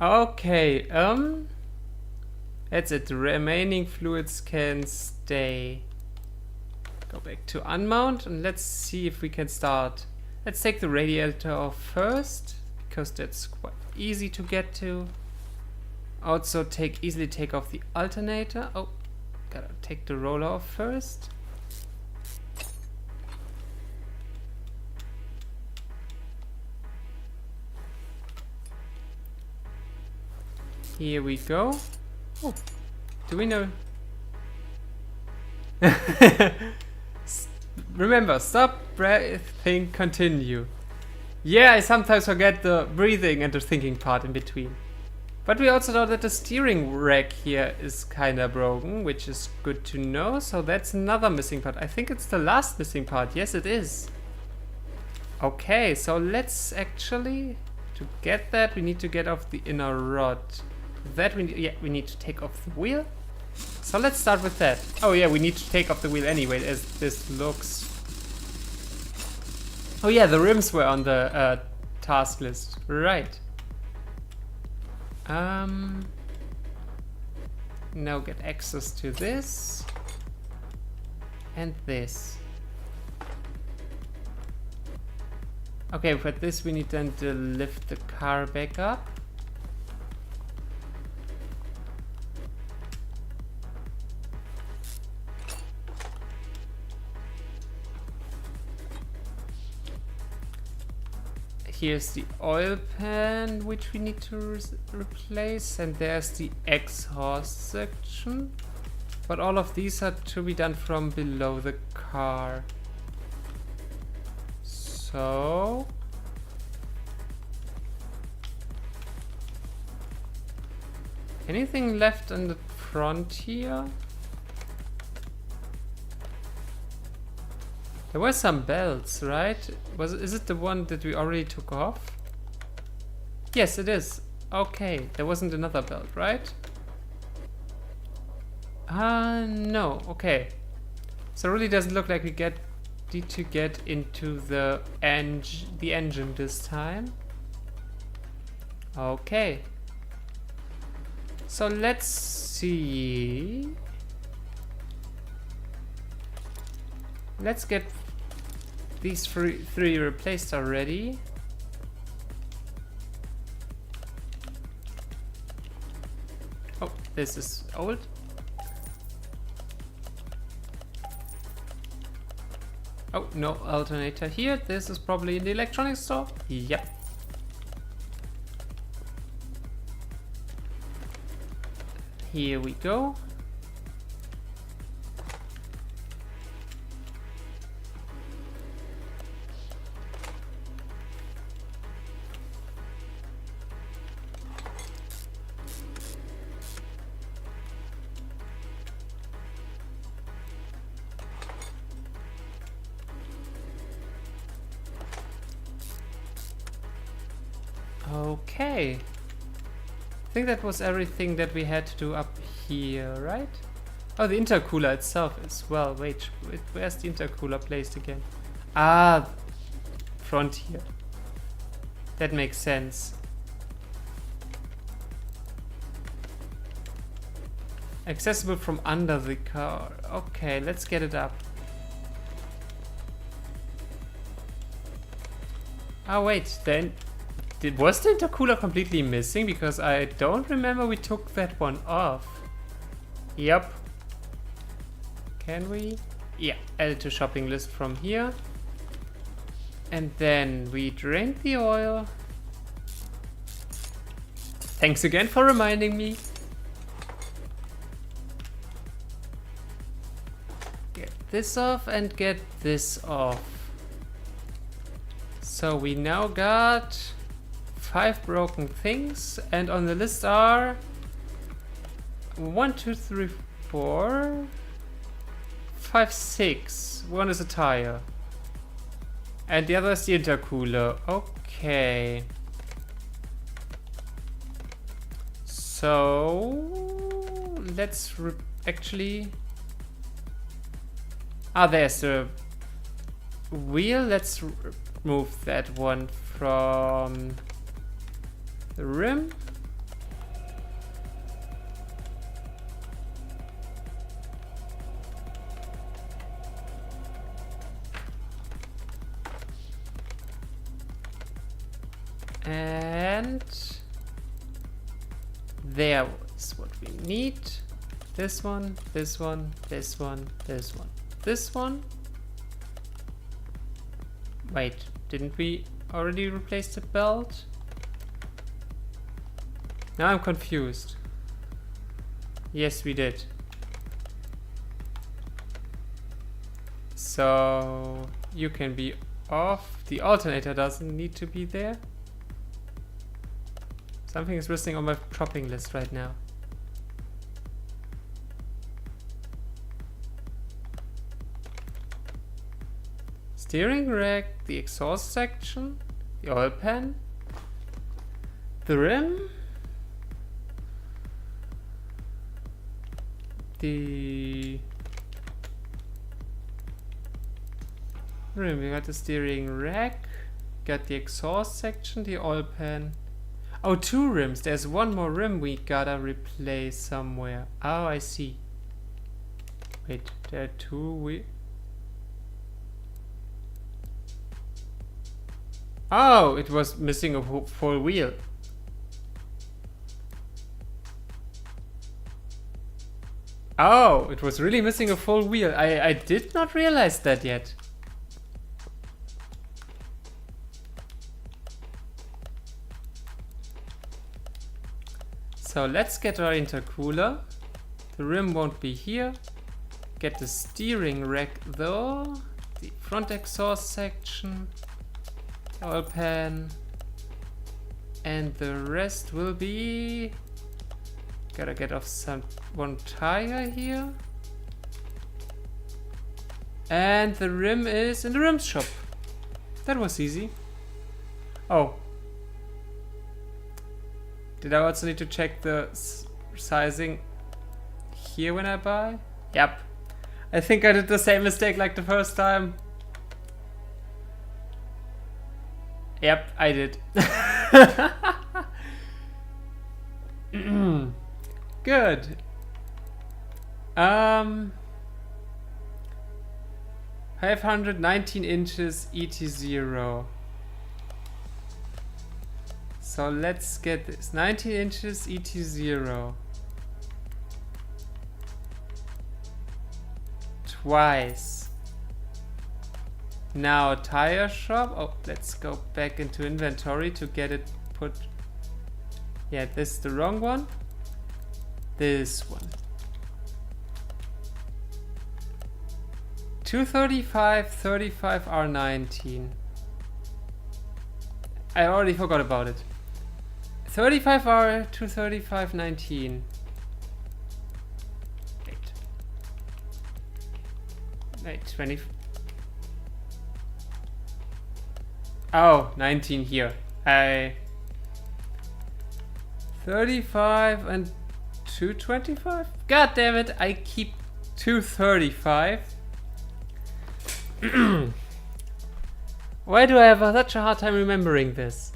Okay, that's it. The remaining fluids can stay. Go back to unmount and let's see if we can start. Let's take the radiator off first, because that's quite easy to get to. Also easily take off the alternator. Oh, gotta take the roller off first. Here we go. Oh, do we know? Remember, stop, breath, think, continue. Yeah, I sometimes forget the breathing and the thinking part in between. But we also know that the steering rack here is kinda broken, which is good to know. So that's another missing part. I think it's the last missing part. Yes, it is. Okay, so let's actually, to get that, we need to get off the inner rod. That we need to take off the wheel. So let's start with that. Oh yeah, we need to take off the wheel anyway, as this looks. Oh yeah, the rims were on the task list. Right. Now get access to this and this. Okay, for this we need then to lift the car back up. Here's the oil pan, which we need to replace, and there's the exhaust section. But all of these are to be done from below the car. So... anything left on the front here? There were some belts, right? Is it the one that we already took off? Yes, it is. Okay, there wasn't another belt, right? No. Okay. So it really doesn't look like we need to get into the engine this time. Okay. So let's see. Let's get these three replaced already. Oh, this is old. Oh, no alternator here. This is probably in the electronics store. Yep. Here we go. Okay. I think that was everything that we had to do up here, right? Oh, the intercooler itself as well. Wait, where's the intercooler placed again? Ah, front here. That makes sense. Accessible from under the car. Okay, let's get it up. Oh wait, then was the intercooler completely missing? Because I don't remember we took that one off. Yep. Can we? Yeah, add it to shopping list from here. And then we drained the oil. Thanks again for reminding me. Get this off and get this off. So we now got 5 broken things, and on the list are 1, 2, 3, 4, 5, 6. One is a tire. And the other is the intercooler. Okay. So let's actually... Ah, there's the wheel. Let's remove that one from the rim. And there is what we need. This one, this one, this one, this one, this one. Wait, didn't we already replace the belt? Now I'm confused. Yes, we did. So you can be off. The alternator doesn't need to be there. Something is missing on my shopping list right now. Steering rack, the exhaust section, the oil pan, the rim, the rim. We got the steering rack, got the exhaust section, the oil pan. Oh, 2 rims. There's one more rim we gotta replace somewhere. Oh, I see. Wait, there are 2 Oh, it was missing a full wheel. Oh, it was really missing a full wheel. I did not realize that yet. So let's get our intercooler. The rim won't be here. Get the steering rack though. The front exhaust section. Oil pan. And the rest will be... Gotta get off one tire here. And the rim is in the rim shop. That was easy. Oh. Did I also need to check the sizing here when I buy? Yep. I think I did the same mistake like the first time. Yep, I did. Good. 519 inches ET0. So let's get this. 19 inches ET0. Twice. Now tire shop. Oh, let's go back into inventory to get it put. Yeah, this is the wrong one. This one. 235, 35 R19. I already forgot about it. 35R, 235, 19. Wait, 20. Oh, 19 here. 35 and 225? God damn it, I keep 235. Why do I have such a hard time remembering this?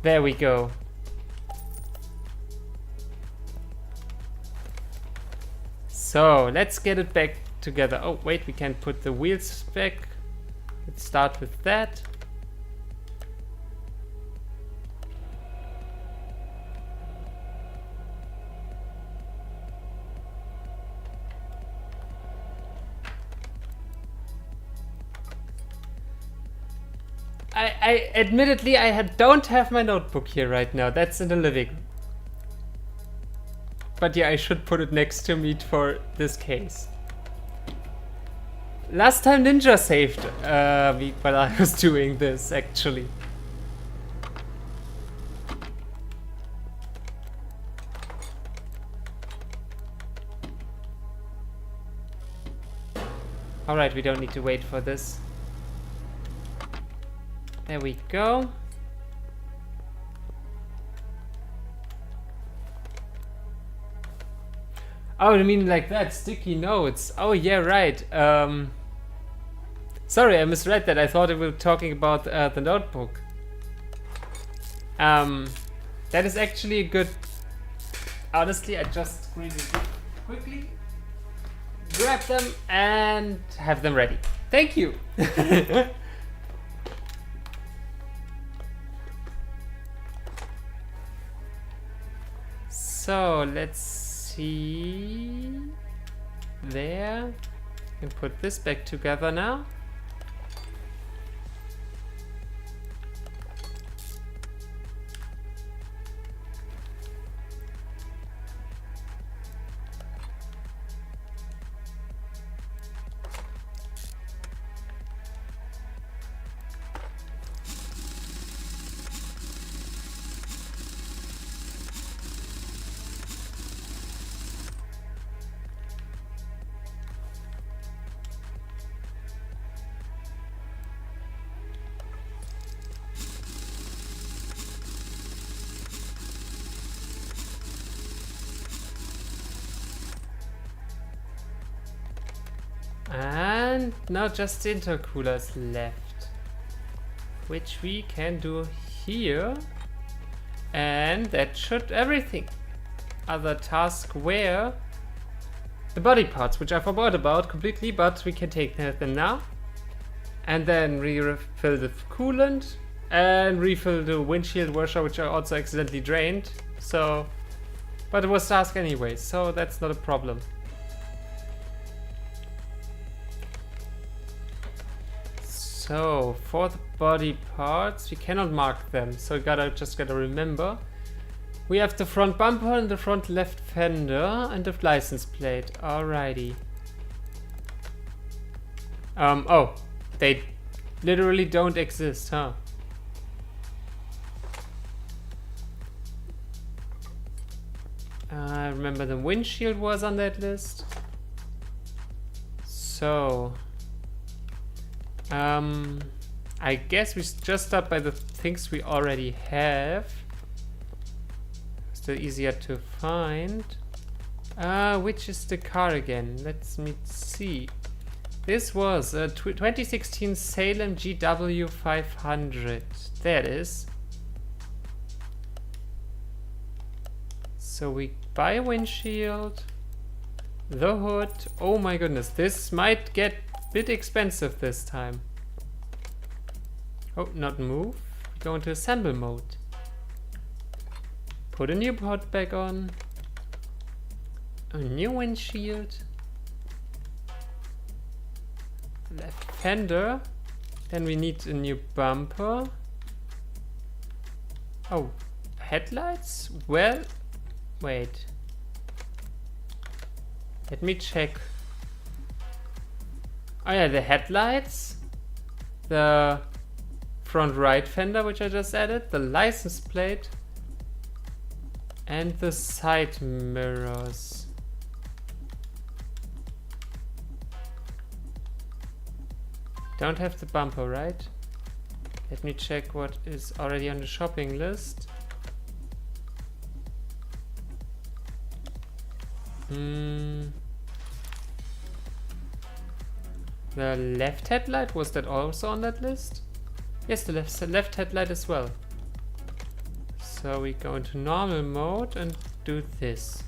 There we go. So let's get it back together. Oh wait, we can put the wheels back. Let's start with that. I admittedly don't have my notebook here right now. That's in the living room. But yeah, I should put it next to me for this case. Last time Ninja saved me while I was doing this, actually. Alright, we don't need to wait for this. There we go. Oh, you mean like that? Sticky notes. Oh, yeah, right. Sorry, I misread that. I thought we were talking about the notebook. That is actually a good... Honestly, I just really quickly grab them and have them ready. Thank you. So let's see. There. I can put this back together now. And now just the intercoolers left, which we can do here, and that should everything. Other task where the body parts, which I forgot about completely, but we can take them now, and then refill the coolant and refill the windshield washer, which I also accidentally drained. So, but it was task anyway, so that's not a problem. So for the body parts, we cannot mark them, so you just gotta remember. We have the front bumper and the front left fender and the license plate. Alrighty. Oh, they literally don't exist, huh? I remember the windshield was on that list. So I guess we just start by the things we already have. Still easier to find. Which is the car again? Let me see. This was a 2016 Salem GW 500. There it is. So we buy a windshield, the hood. Oh my goodness, this might get bit expensive this time. Oh, not move. Go into assemble mode. Put a new pod back on. A new windshield. Left fender. Then we need a new bumper. Oh, headlights? Well, wait. Let me check. Oh yeah, the headlights, the front right fender, which I just added, the license plate, and the side mirrors. Don't have the bumper, right? Let me check what is already on the shopping list. The left headlight, was that also on that list? Yes, the left headlight as well. So we go into normal mode and do this.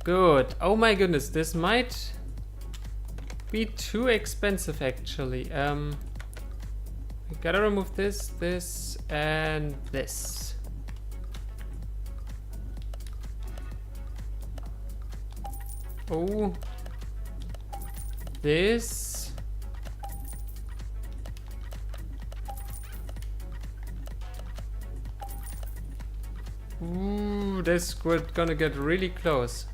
Good. Oh my goodness, this might be too expensive actually. We gotta remove this, and this. Oh. This. Ooh, this is gonna get really close.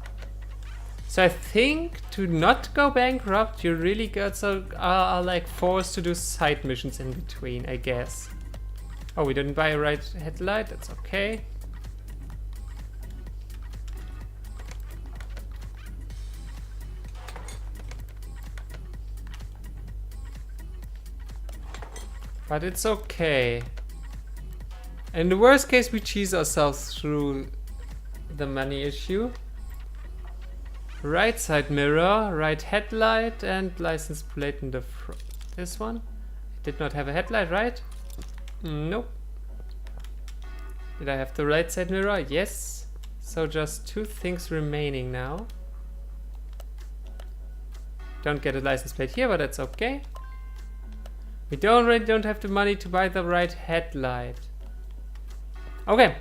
So I think to not go bankrupt, you really are like forced to do side missions in between, I guess. Oh, we didn't buy a right headlight, that's okay. But it's okay. In the worst case, we cheese ourselves through the money issue. Right side mirror, right headlight, and license plate in the front. This one? Did not have a headlight, right? Nope. Did I have the right side mirror? Yes. So just 2 things remaining now. Don't get a license plate here, but that's okay. We already don't have the money to buy the right headlight. Okay.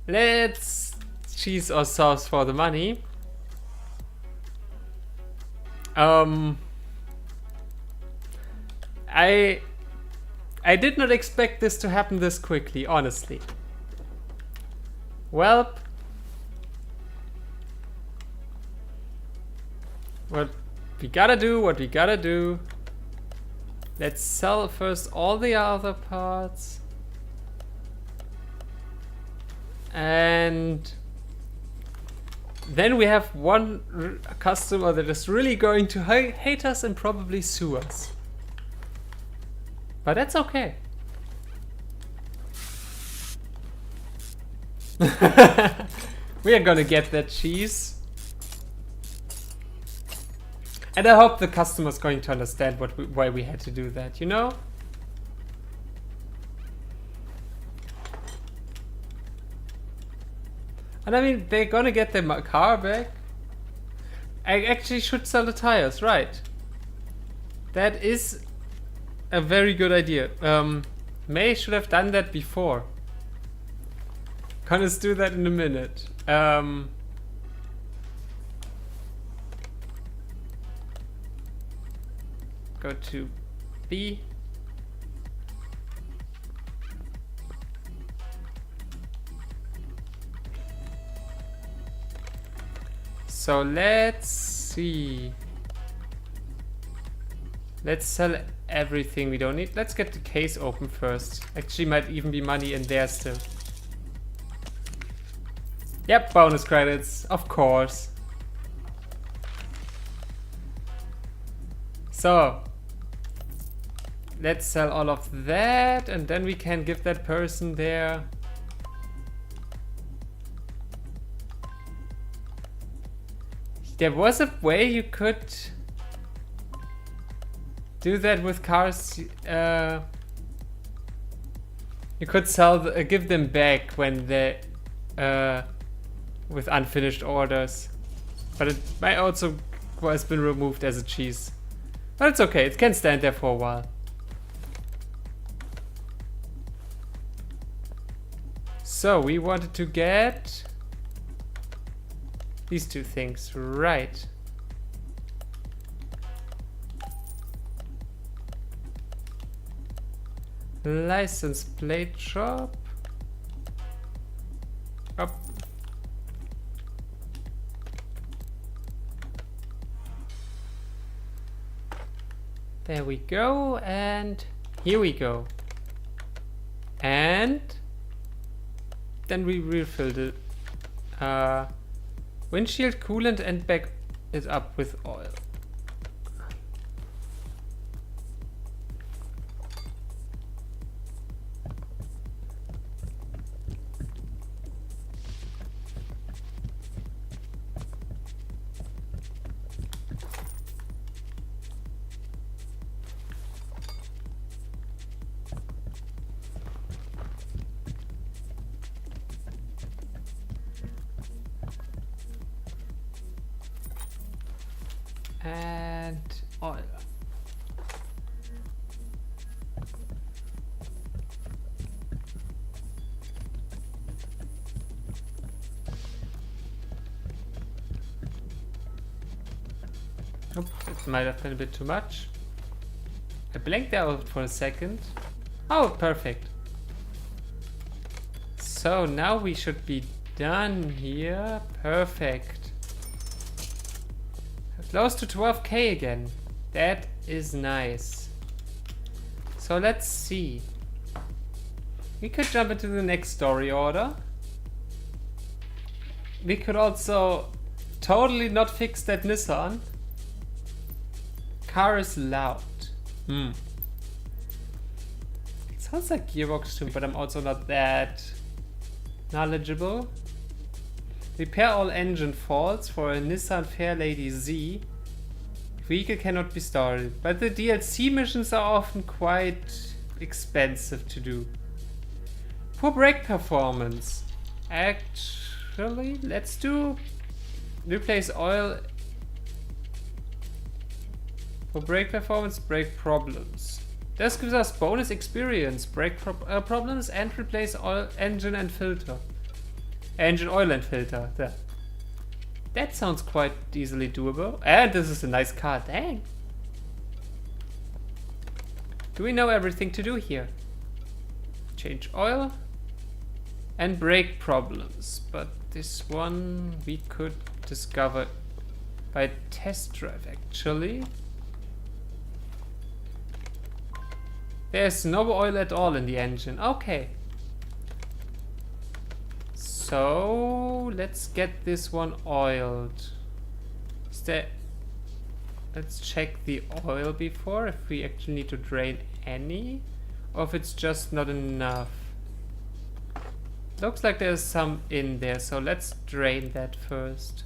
Let's cheese ourselves for the money. I did not expect this to happen this quickly, honestly. Well, what we gotta do. Let's sell first all the other parts. And then we have one customer that is really going to hate us and probably sue us. But that's okay. We are gonna get that cheese. And I hope the customer's going to understand why we had to do that, you know? And I mean, they're gonna get their car back. I actually should sell the tires, right? That is a very good idea. May should have done that before. Gonna do that in a minute. Go to B. So let's see. Let's sell everything we don't need. Let's get the case open first. Actually, might even be money in there still. Yep, bonus credits, of course. So, let's sell all of that, and then we can give that person their... There was a way you could do that with cars. You could sell, give them back when they, with unfinished orders. But it might also has been removed as a cheese. But it's okay, it can stand there for a while. So we wanted to get these 2 things, right? License plate shop. Up. There we go, and here we go. And then we refilled it. Windshield coolant and back it up with oil. And oil. Nope, it might have been a bit too much. I blanked out for a second. Oh, perfect. So now we should be done here. Perfect. Close to 12k again. That is nice. So let's see. We could jump into the next story order. We could also totally not fix that Nissan. Car is loud. Sounds like gearbox to me, but I'm also not that knowledgeable. Repair all engine faults for a Nissan Fairlady Z. Vehicle cannot be started, but the DLC missions are often quite expensive to do. Poor brake performance. Actually, let's do replace oil for brake performance, brake problems. This gives us bonus experience, brake problems, and replace oil, engine and filter. Engine, oil and filter. There. That sounds quite easily doable. And this is a nice car, dang. Do we know everything to do here? Change oil and brake problems. But this one we could discover by test drive actually. There's no oil at all in the engine. Okay. So let's get this one oiled. Let's check the oil before if we actually need to drain any or if it's just not enough. Looks like there's some in there, so let's drain that first.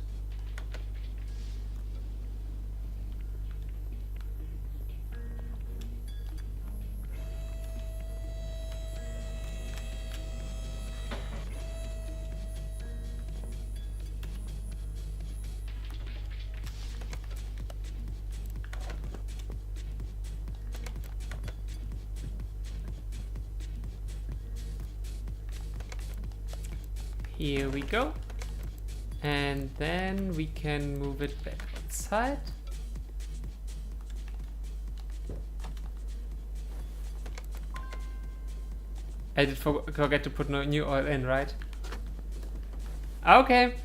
Here we go. And then we can move it back outside. I did forget to put no new oil in, right? Okay.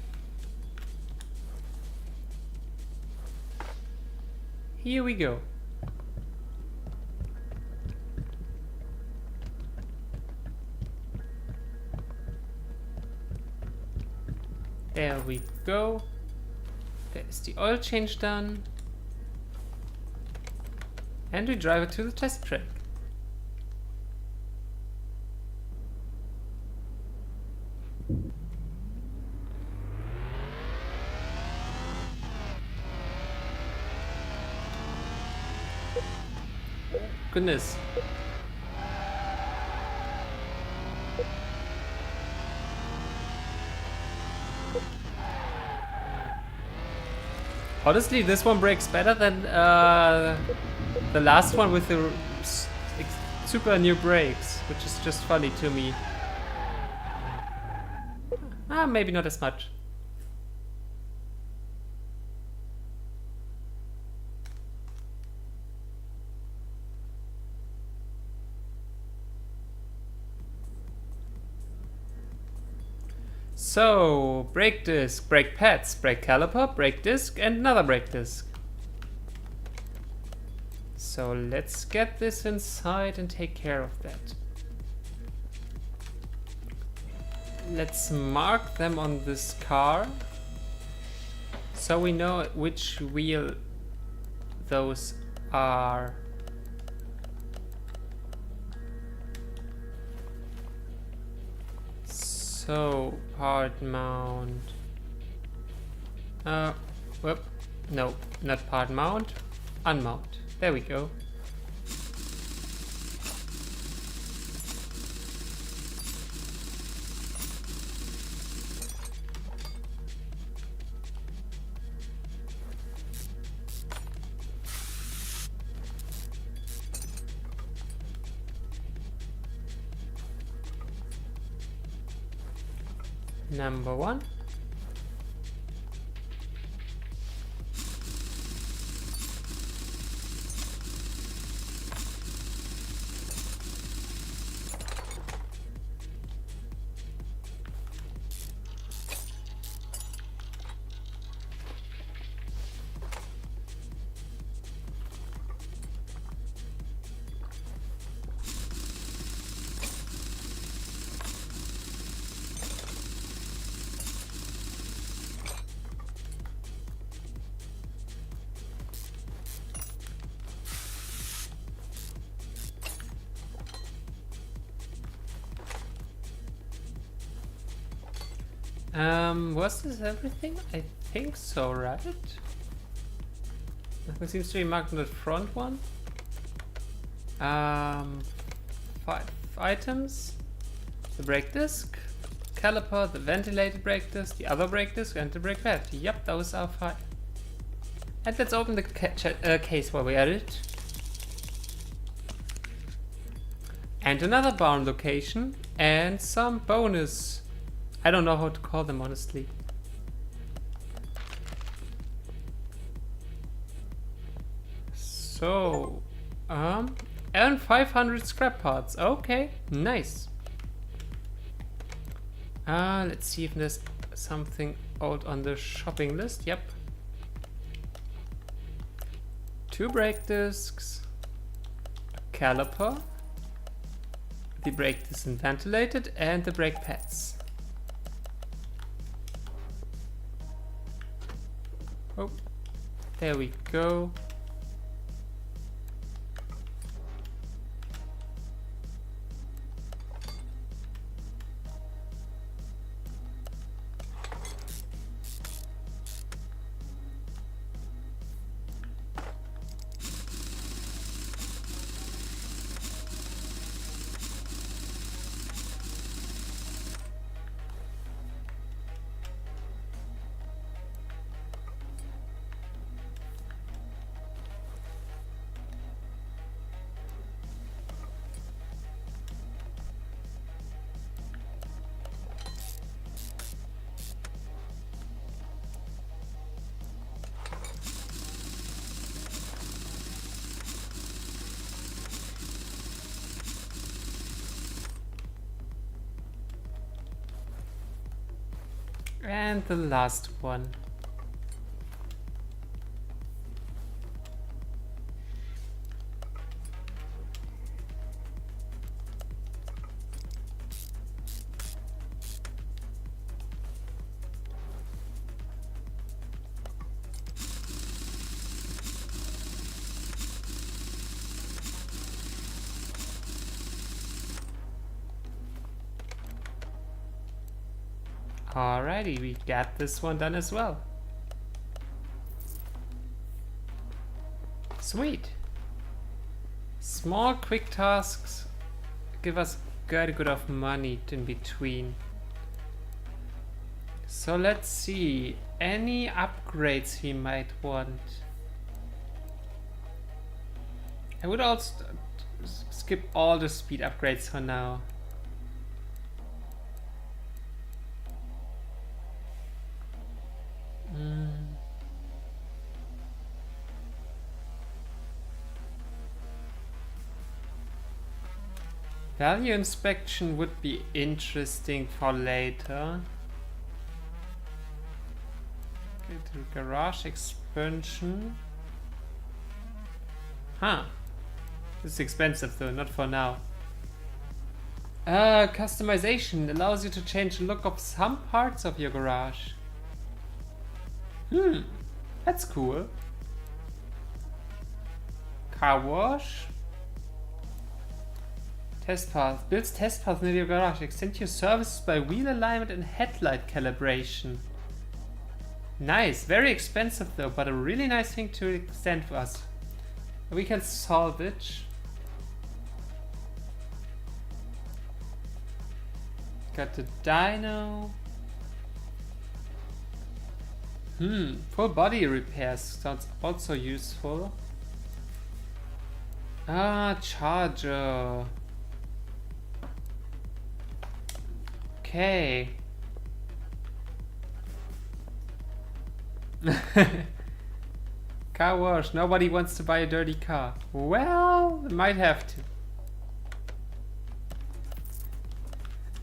Here we go. There we go. There's the oil change done. And we drive it to the test track. Goodness. Honestly, this one breaks better than the last one with the super new brakes, which is just funny to me. Maybe not as much. So, brake disc, brake pads, brake caliper, brake disc, and another brake disc. So let's get this inside and take care of that. Let's mark them on this car so we know which wheel those are. So, part mount. Whoop. No, not part mount. Unmount. There we go. Number one. Was this everything? I think so, right? Nothing seems to be marked on the front one. 5 items. The brake disc, caliper, the ventilated brake disc, the other brake disc, and the brake pad. Yep, those are 5. And let's open the case while we're at it. And another barn location, and some bonus. I don't know how to call them, honestly. So, earn 500 scrap parts. Okay, nice. Let's see if there's something old on the shopping list. Yep. 2 brake discs, a caliper, the brake disc is ventilated, and the brake pads. Oh, there we go. And the last one. Alrighty, we got this one done as well. Sweet. Small quick tasks give us quite a good of money in between. So let's see, any upgrades we might want. I would also skip all the speed upgrades for now. Value inspection would be interesting for later. Okay, to garage expansion. Huh. This is expensive though, not for now. Customization allows you to change the look of some parts of your garage. That's cool. Car wash. Test path. Builds test path near your garage. Extend your services by wheel alignment and headlight calibration. Nice. Very expensive though, but a really nice thing to extend for us. We can salvage. Got the dyno. Full body repairs sounds also useful. Charger. Okay. Car wash. Nobody wants to buy a dirty car. Well, might have to.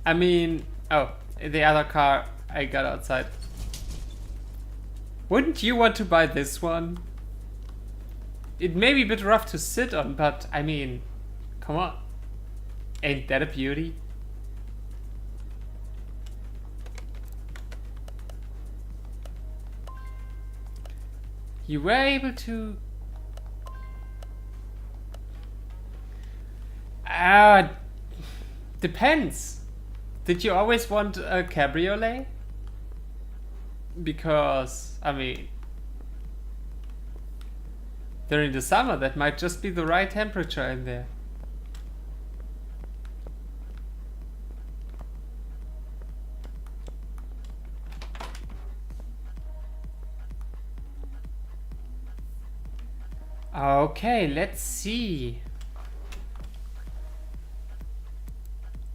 I mean, oh, the other car I got outside. Wouldn't you want to buy this one? It may be a bit rough to sit on, but I mean, come on. Ain't that a beauty? You were able to... Depends. Did you always want a cabriolet? Because, I mean, during the summer that might just be the right temperature in there. Okay, let's see.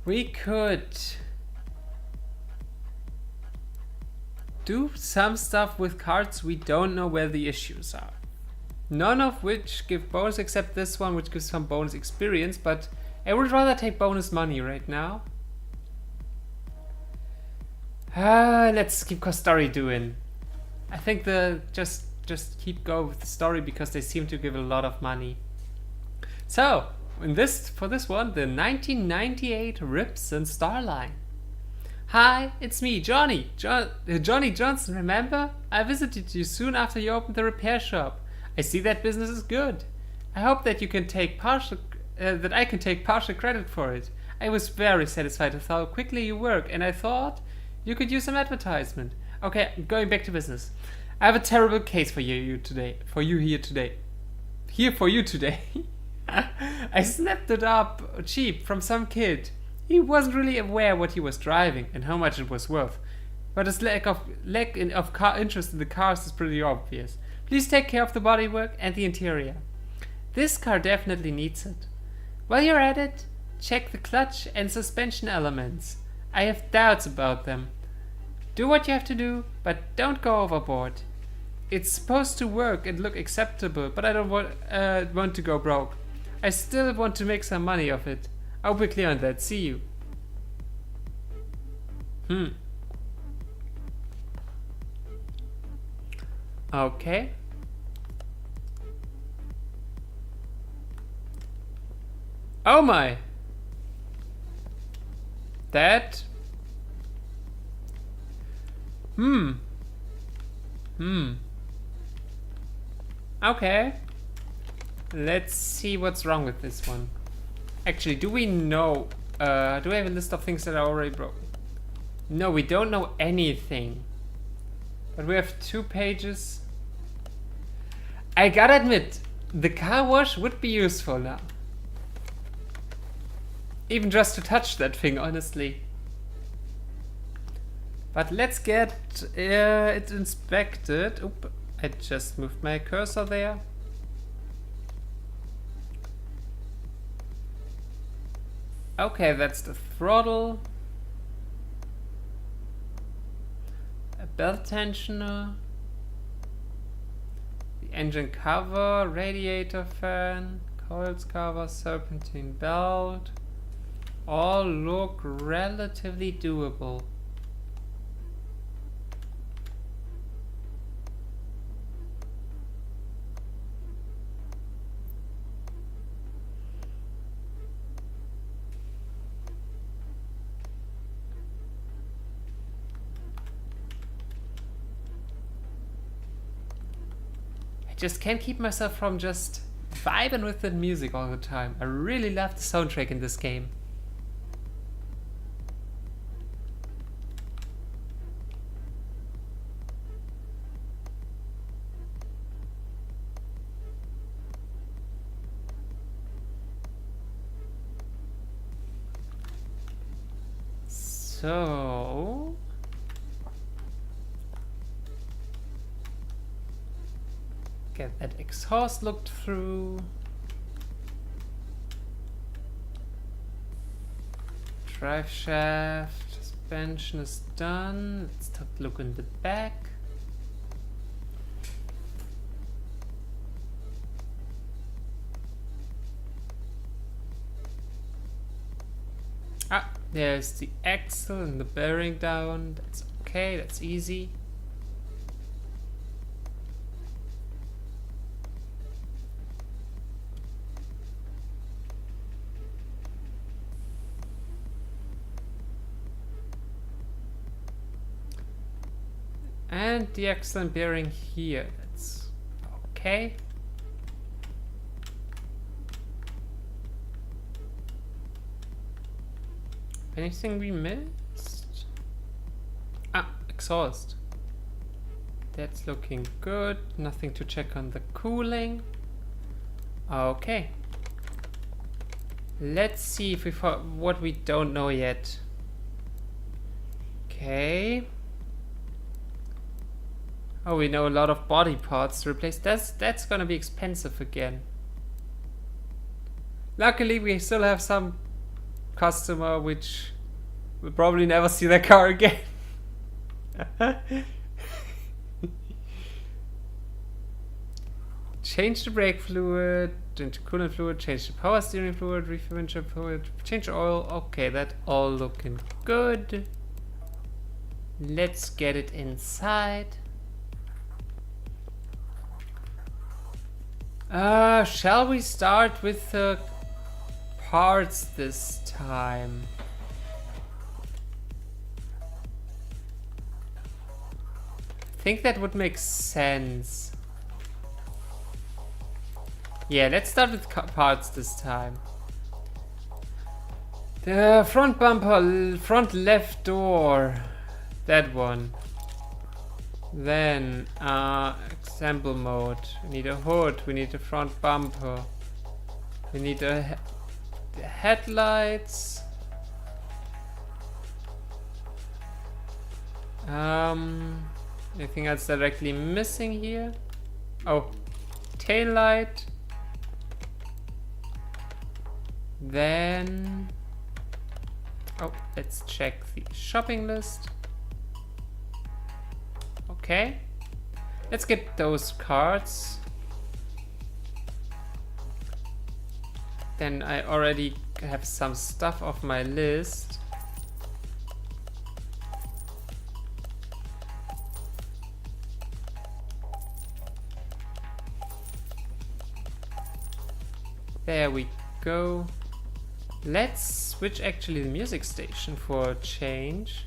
We could do some stuff with cards we don't know where the issues are. None of which give bonus except this one, which gives some bonus experience, but I would rather take bonus money right now. Let's keep Costari doing. I think just keep going with the story because they seem to give a lot of money. So, for this one, the 1998 Rips and Starline. Hi, it's me, Johnny Johnson, remember? I visited you soon after you opened the repair shop. I see that business is good. I hope that you can take that I can take partial credit for it. I was very satisfied with how quickly you work, and I thought you could use some advertisement. Okay, going back to business. I have a terrible case for you today. I snapped it up cheap from some kid. He wasn't really aware what he was driving and how much it was worth. But his lack of car interest in the cars is pretty obvious. Please take care of the bodywork and the interior. This car definitely needs it. While you're at it, check the clutch and suspension elements. I have doubts about them. Do what you have to do, but don't go overboard. It's supposed to work and look acceptable, but I don't want to go broke. I still want to make some money off it. I'll be clear on that. See you. Okay. Oh my! That... Okay. Let's see what's wrong with this one. Actually, do we know... do we have a list of things that are already broken? No, we don't know anything. But we have 2 pages. I gotta admit, the car wash would be useful now. Even just to touch that thing, honestly. But let's get it inspected. Oop, I just moved my cursor there. Okay, that's the throttle. A belt tensioner. The engine cover, radiator fan, coils cover, serpentine belt. All look relatively doable. Just can't keep myself from just vibing with the music all the time. I really love the soundtrack in this game. So... get that exhaust looked through. Drive shaft, suspension is done. Let's take a look in the back. Ah, there's the axle and the bearing down. That's okay, that's easy. And the axle and bearing here, that's okay. Anything we missed? Ah, exhaust. That's looking good. Nothing to check on the cooling. Okay. Let's see if we found what we don't know yet. Okay. Oh, we know a lot of body parts to replace. That's gonna be expensive again. Luckily, we still have some customer which will probably never see their car again. Change the brake fluid, change the coolant fluid, change the power steering fluid, refill windshield fluid, change oil. Okay, that all looking good. Let's get it inside. Shall we start with the parts this time? I think that would make sense. Yeah, let's start with parts this time. The front bumper, front left door. That one. Then, example mode. We need a hood, we need a front bumper. We need the headlights. Anything else directly missing here? Oh, tail light. Then, oh, let's check the shopping list. Okay, let's get those cards. Then I already have some stuff off my list. There we go. Let's switch actually the music station for a change.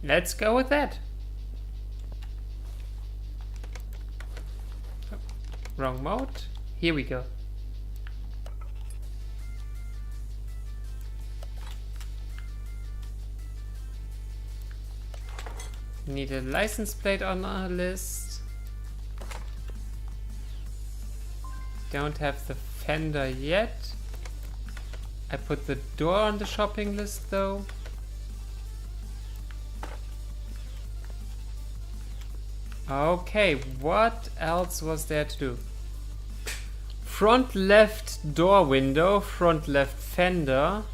Let's go with that. Oh, wrong mode. Here we go. Need a license plate on our list. Don't have the fender yet. I put the door on the shopping list though. Okay, what else was there to do? Front left door window, front left fender.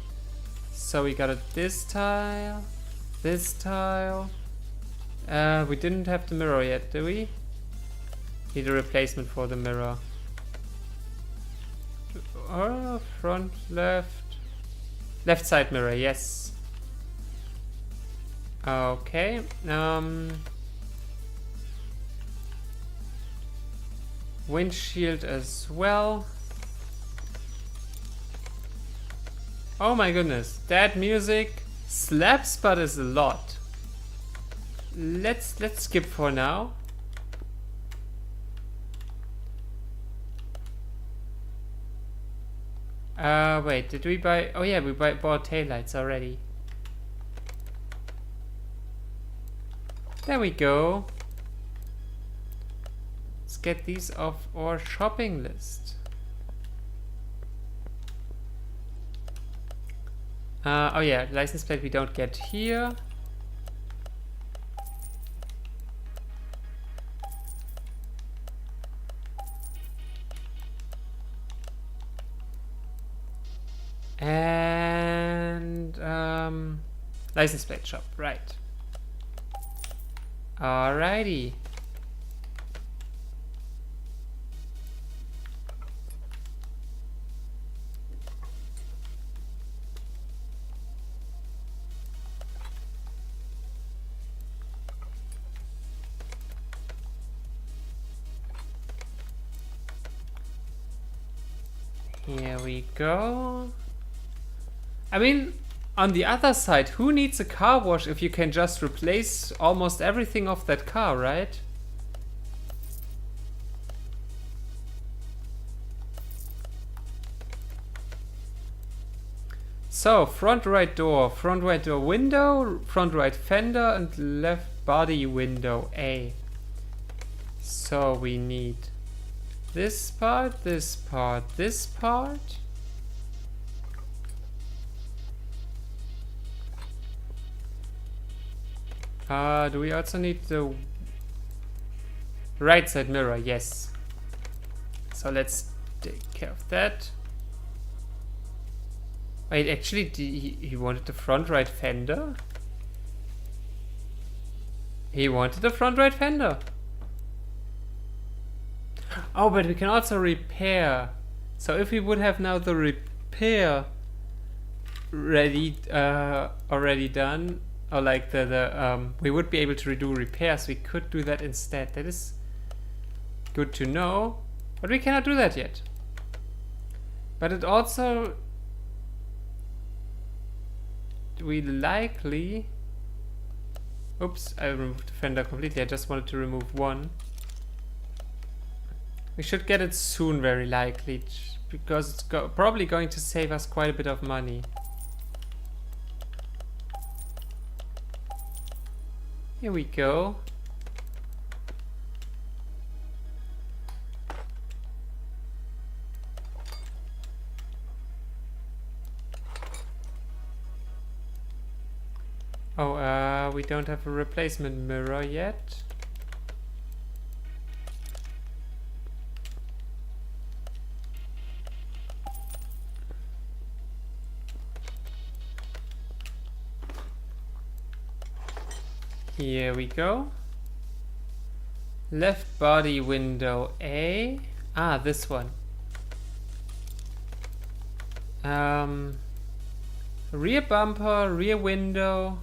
So we got this tile, this tile. We didn't have the mirror yet, do we? Need a replacement for the mirror. Oh, front left. Left side mirror, yes. Okay. Windshield as well. Oh my goodness, that music slaps but is a lot. Let's skip for now. Wait, did we buy? Oh yeah, we bought taillights already. There we go. Let's get these off our shopping list. Oh yeah, license plate we don't get here. And license plate shop, right. Alrighty. Here we go. I mean, on the other side, who needs a car wash if you can just replace almost everything of that car, right? So, front right door window, front right fender, and left body window A. So we need this part, this part, this part. Do we also need the right side mirror? Yes. So let's take care of that. Wait, actually, he wanted the front right fender? He wanted the front right fender. Oh, but we can also repair. So if we would have now the repair ready, already done, or like we would be able to redo repairs, we could do that instead. That is good to know, but we cannot do that yet. But it also, we likely, oops, I removed the fender completely. I just wanted to remove one. We should get it soon, very likely, because it's probably going to save us quite a bit of money. Here we go. Oh, we don't have a replacement mirror yet. Here we go. Left body window A. Ah, this one. Rear bumper, rear window.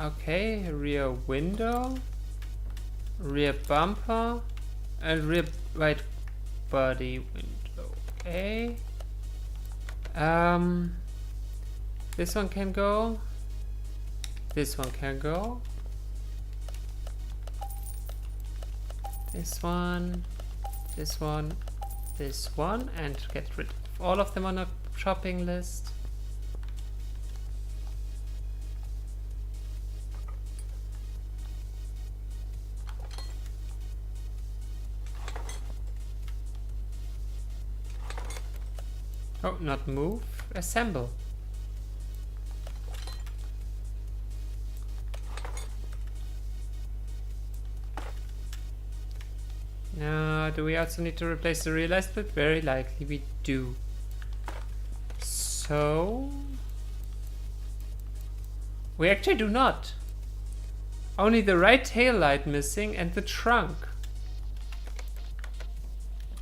Okay, rear window, rear bumper, and rear right body window A. This one can go. This one can go. This one, this one, this one, and get rid of all of them on a shopping list. Oh, not move, assemble. Do we also need to replace the rear split? Very likely we do. So we actually do not. Only the right tail light missing and the trunk.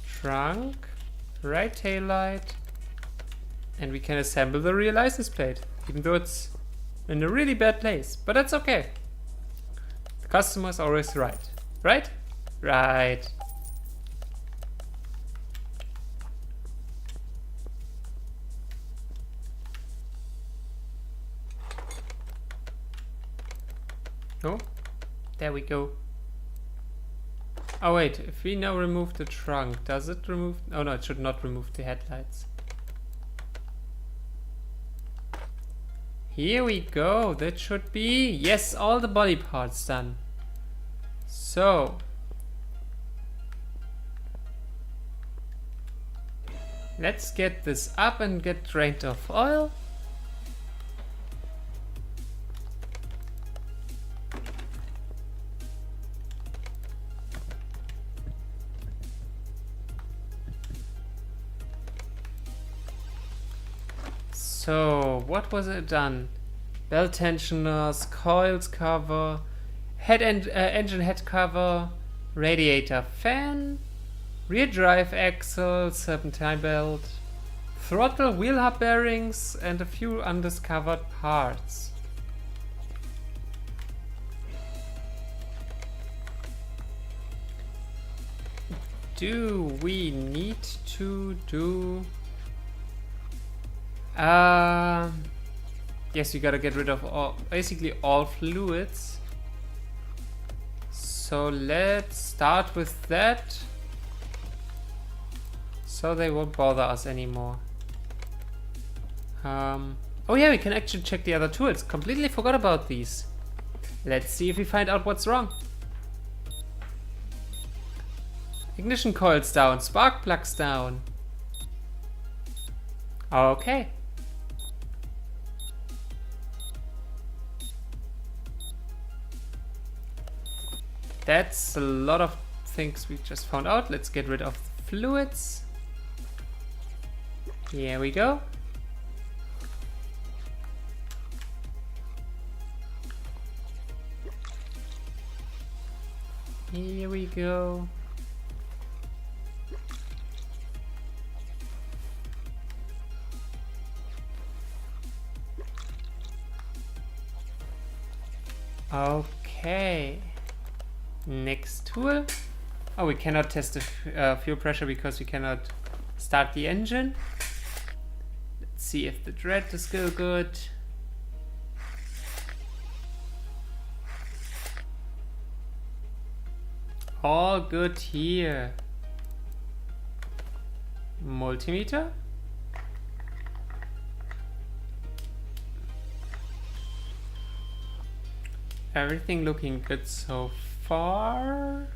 Trunk, right tail light, and we can assemble the rear license plate, even though it's in a really bad place. But that's okay. The customer is always right. Right? Right. Oh, there we go. Oh wait, if we now remove the trunk, does it remove? Oh no, it should not remove the headlights. Here we go, that should be, yes, all the body parts done. So, let's get this up and get drained of oil. So, what was it done? Belt tensioners, coils cover, engine head cover, radiator fan, rear drive axle, serpentine belt, throttle wheel hub bearings, and a few undiscovered parts. Do we need to do... yes, you gotta get rid of basically all fluids. So let's start with that, so they won't bother us anymore. Oh yeah, we can actually check the other tools. Completely forgot about these. Let's see if we find out what's wrong. Ignition coils down, spark plugs down. Okay. That's a lot of things we just found out. Let's get rid of the fluids. Here we go. Here we go. Okay. Next tool. Oh, we cannot test the fuel pressure because we cannot start the engine. Let's see if the dread is still good. All good here. Multimeter. Everything looking good so far.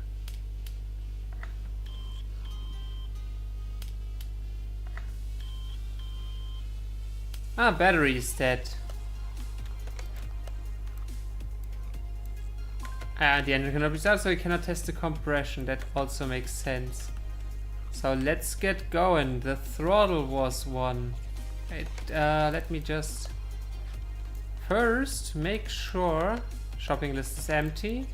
Ah, battery is dead. The engine cannot be started, so we cannot test the compression. That also makes sense. So let's get going. The throttle was one. Let me just first make sure shopping list is empty.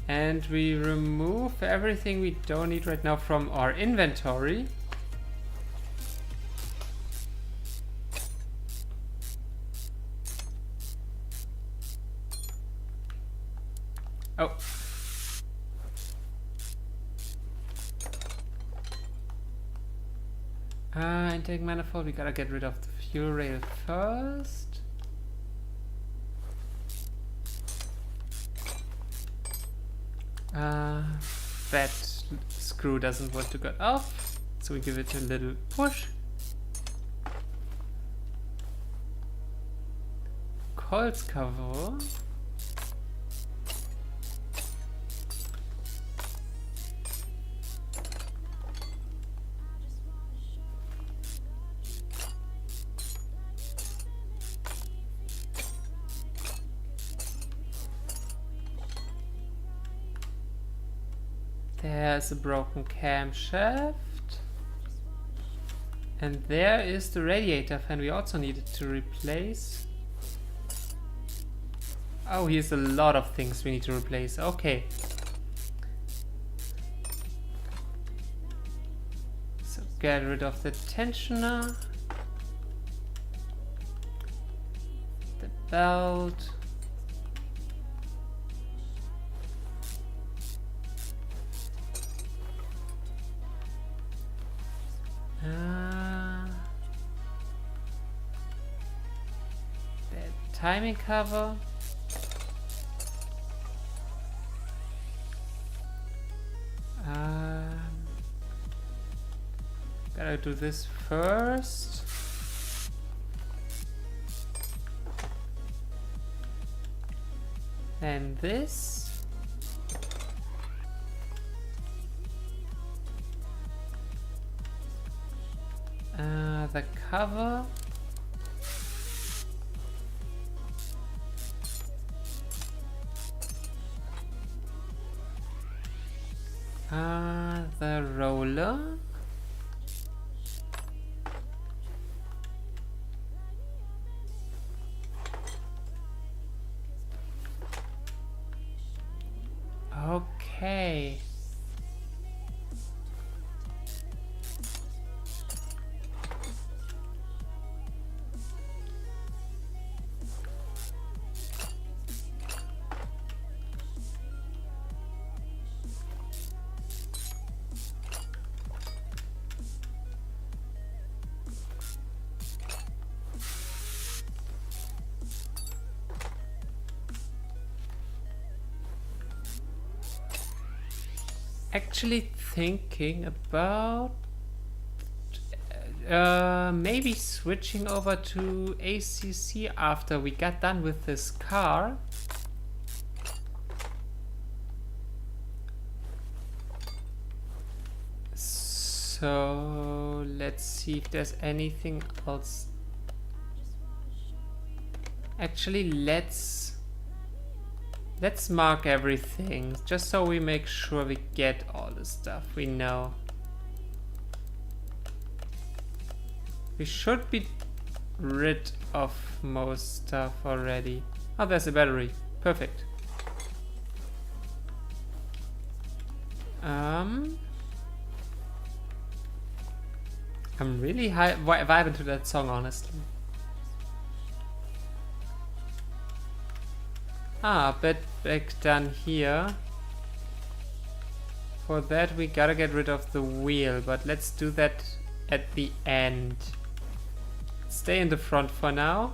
And we remove everything we don't need right now from our inventory. Oh. Intake manifold, we gotta get rid of the fuel rail first. That screw doesn't want to get off, so we give it a little push. Coils cover. There's a broken camshaft. And there is the radiator fan we also needed to replace. Oh, here's a lot of things we need to replace. Okay. So get rid of the tensioner. The belt. The timing cover. Gotta do this first. Then this. The cover. The roller. Okay. Actually thinking about maybe switching over to ACC after we got done with this car. So let's see if there's anything else. Actually, let's mark everything just so we make sure we get all the stuff we know. We should be rid of most stuff already. Oh, there's a battery. Perfect. I'm really vibing to that song, honestly. Bed back down here. For that we gotta get rid of the wheel, but let's do that at the end. Stay in the front for now.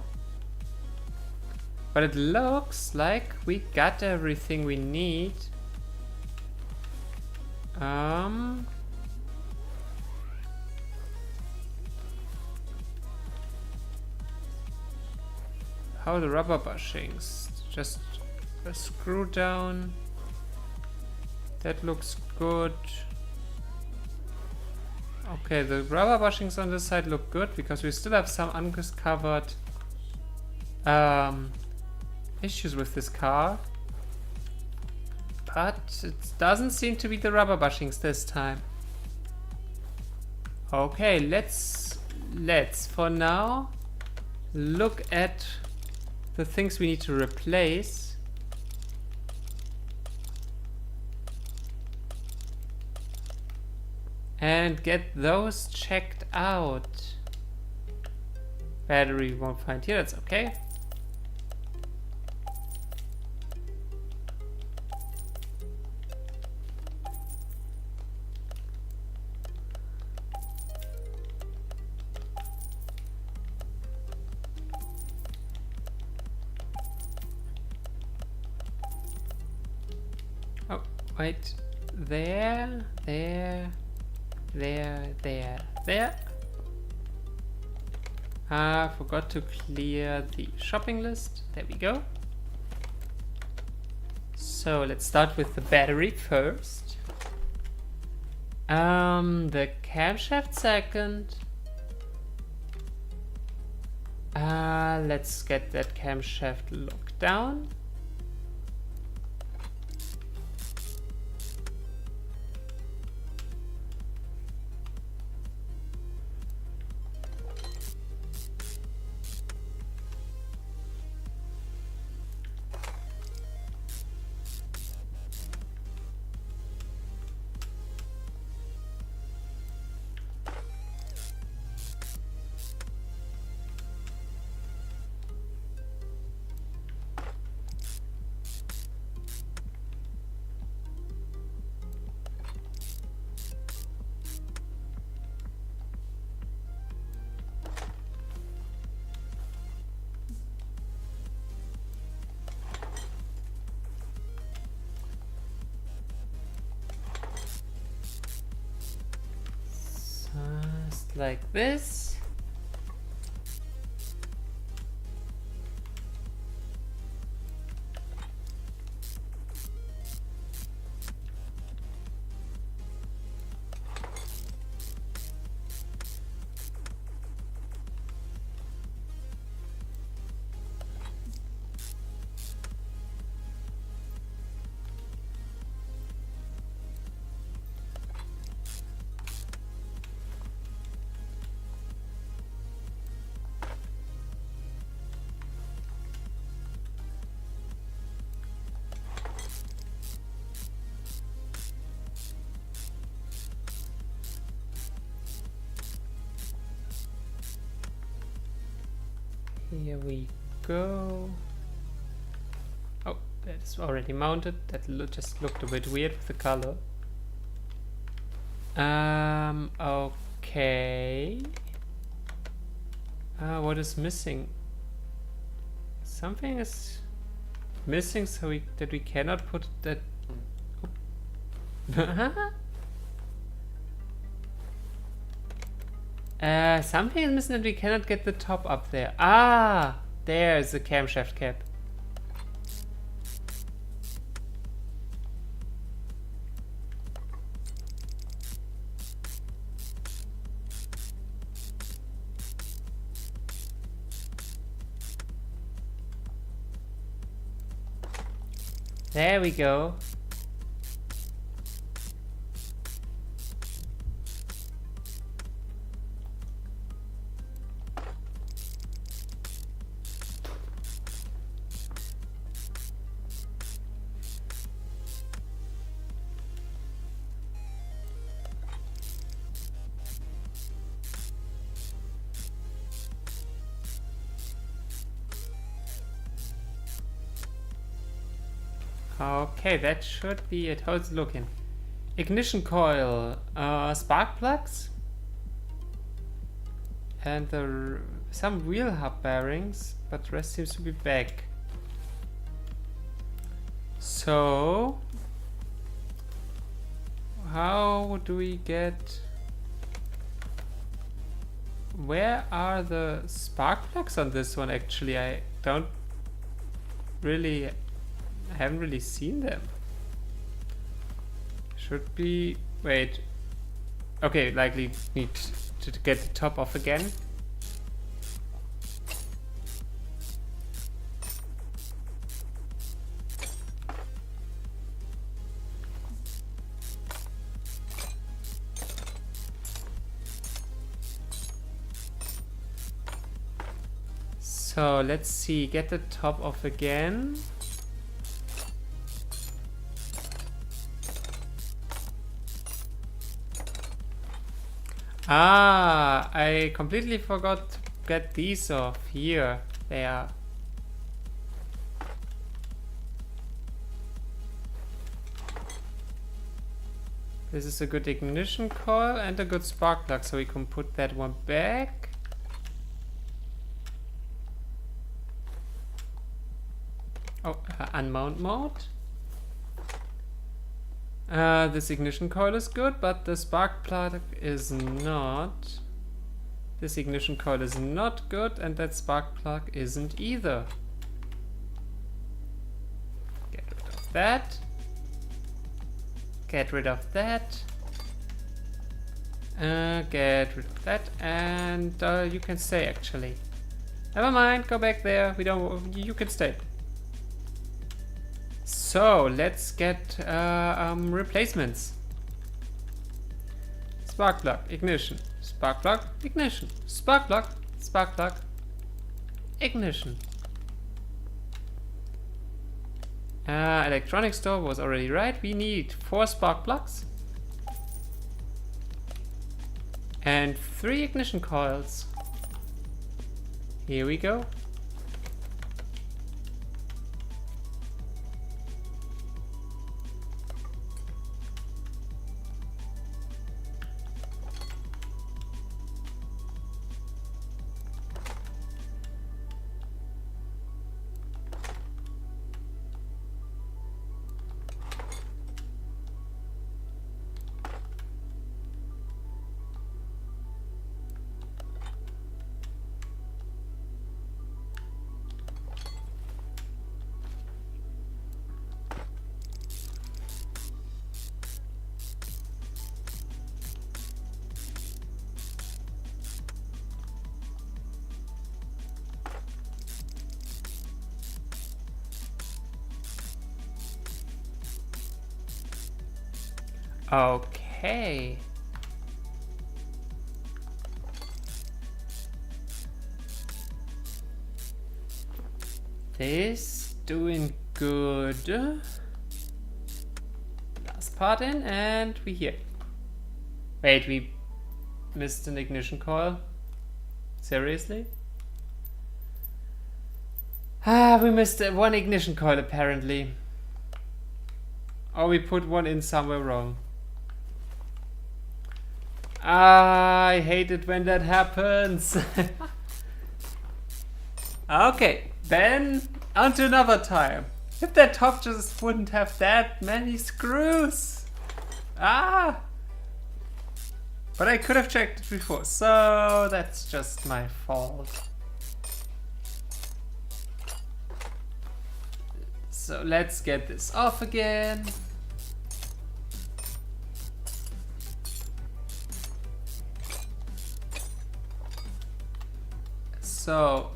But it looks like we got everything we need. How are the rubber bushings? Just a screw down. That looks good. Okay, the rubber bushings on this side look good because we still have some undiscovered issues with this car. But it doesn't seem to be the rubber bushings this time. Okay, let's for now look at the things we need to replace. And get those checked out. Battery won't find here, that's okay. Oh, wait. There. Forgot to clear the shopping list. There we go. So let's start with the battery first. The camshaft second. Let's get that camshaft locked down. Just like this. Here we go. Oh, that's already mounted. That just looked a bit weird with the color. Okay. What is missing? Something is missing, so that we cannot put that. Something is missing and we cannot get the top up there. Ah, there's the camshaft cap. There we go. Okay, that should be it. How's it looking? Ignition coil, spark plugs, and some wheel hub bearings, but the rest seems to be back. So, how do we get... Where are the spark plugs on this one actually? I haven't really seen them. Should be... Wait. Okay, likely need to get the top off again. So let's see, get the top off again. Ah, I completely forgot to get these off. Here they are. This is a good ignition coil and a good spark plug, so we can put that one back. Oh, unmount mode. This ignition coil is good, but the spark plug is not. This ignition coil is not good, and that spark plug isn't either. Get rid of that. Get rid of that. Get rid of that, and you can stay actually. Never mind, go back there. We don't. You can stay. So let's get replacements. Spark plug, ignition. Spark plug, ignition. Spark plug, spark plug, ignition. Electronic store was already right. We need 4 spark plugs and 3 ignition coils. Here we go. Okay. This doing good. Last part in, and we here. Wait, we missed an ignition coil? Seriously? Ah, we missed one ignition coil apparently. Or we put one in somewhere wrong. I hate it when that happens. Okay, then on to another time. If that top just wouldn't have that many screws. Ah! But I could have checked it before, so that's just my fault. So let's get this off again. So,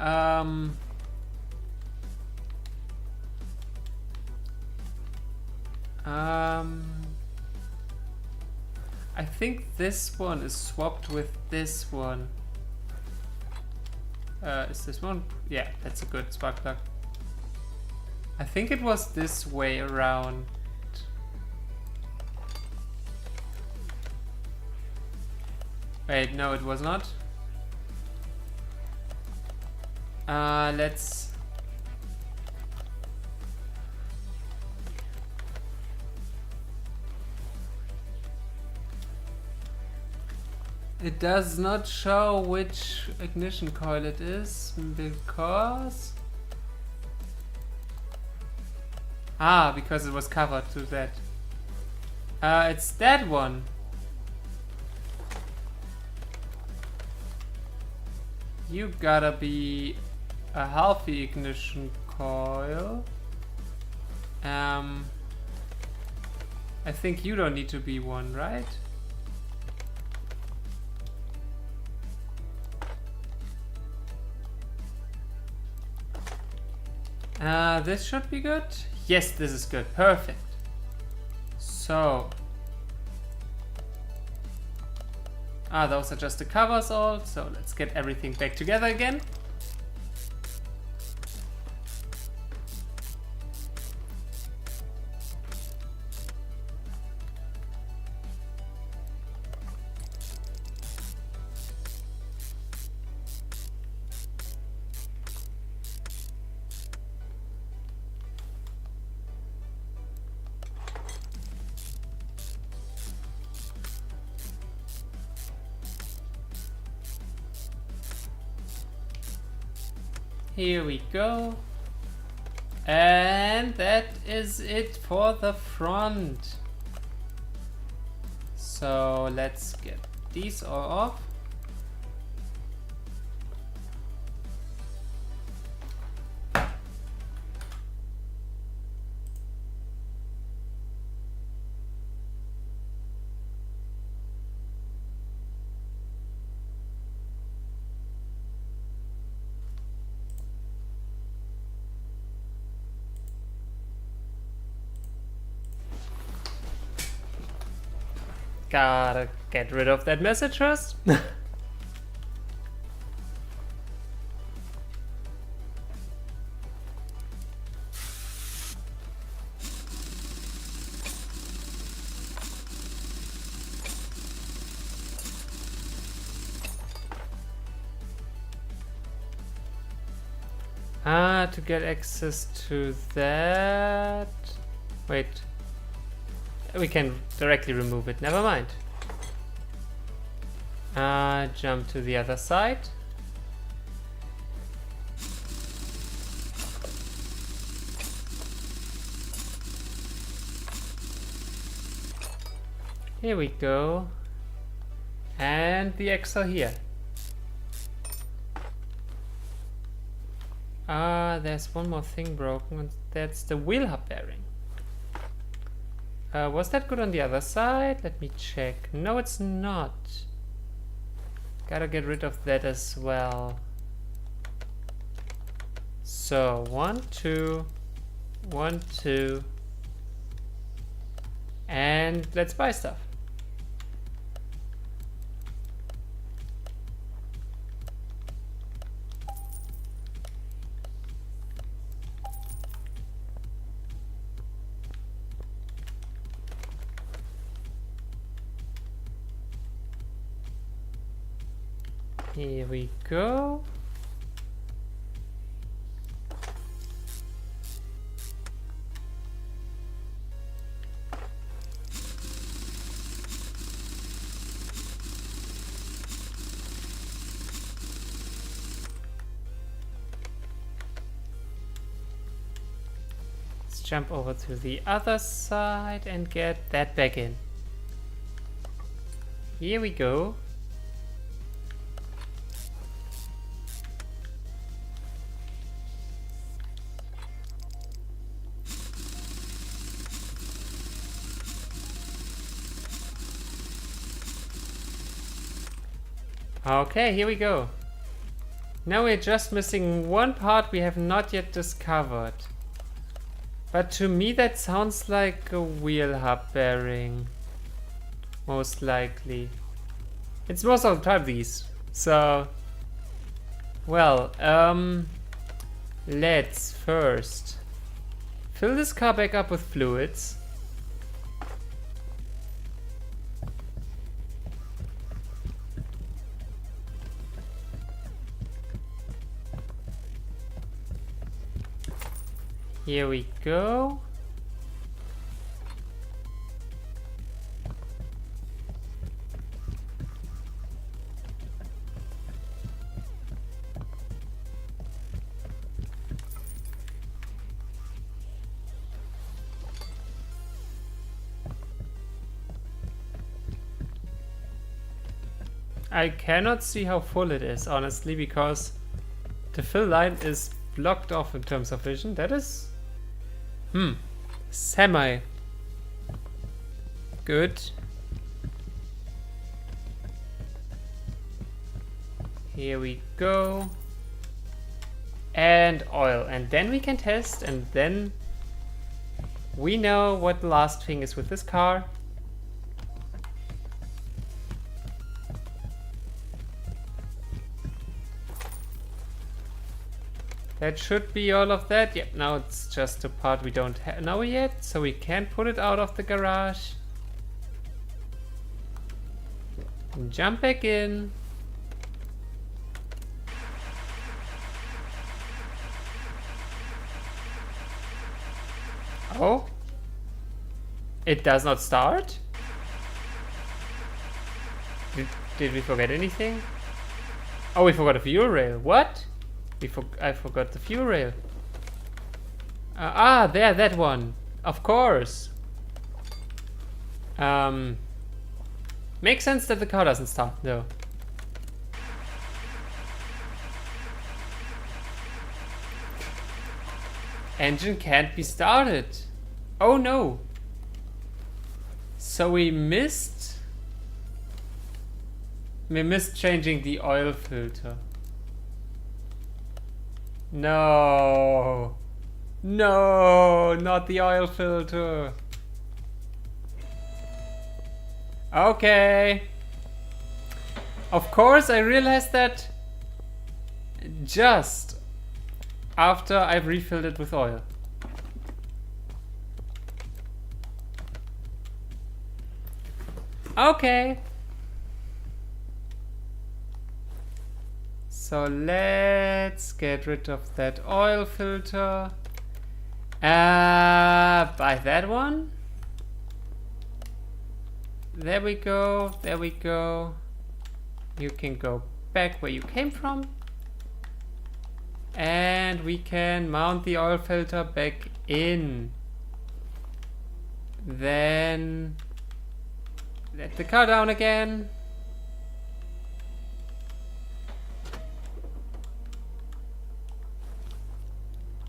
I think this one is swapped with this one. Is this one? Yeah, that's a good spark plug. I think it was this way around. Wait, no, it was not. Let's... It does not show which ignition coil it is, because... because it was covered to that. It's that one. You gotta be a healthy ignition coil. I think you don't need to be one, right? This should be good. Yes, this is good. Perfect. So. Those are just the covers all. So let's get everything back together again. Here we go. And that is it for the front. So let's get these all off. Gotta get rid of that message first. To get access to that... Wait. We can directly remove it, never mind. Jump to the other side. Here we go. And the axle here. There's one more thing broken, and that's the wheel hub bearing. Was that good on the other side? Let me check. No, it's not. Gotta get rid of that as well. So, 1, 2, 1, 2. And let's buy stuff. Here we go. Let's jump over to the other side and get that back in. Here we go. Okay, here we go. Now we're just missing one part we have not yet discovered. But to me that sounds like a wheel hub bearing. Most likely. It's most of the time these. So, well, let's first fill this car back up with fluids. Here we go. I cannot see how full it is, honestly, because the fill line is blocked off in terms of vision. That is semi good. Here we go. And oil. And then we can test, and then we know what the last thing is with this car. That should be all of that. Yep, now it's just a part we don't know yet, so we can't put it out of the garage. And jump back in. Oh. It does not start? Did we forget anything? Oh, we forgot a fuel rail. What? I forgot the fuel rail. There, that one. Of course. Makes sense that the car doesn't start, though. Engine can't be started. Oh no. So we missed changing the oil filter. No, no, not the oil filter. Okay. Of course, I realized that just after I've refilled it with oil. Okay. So let's get rid of that oil filter. By that one. There we go, there we go. You can go back where you came from. And we can mount the oil filter back in. Then let the car down again.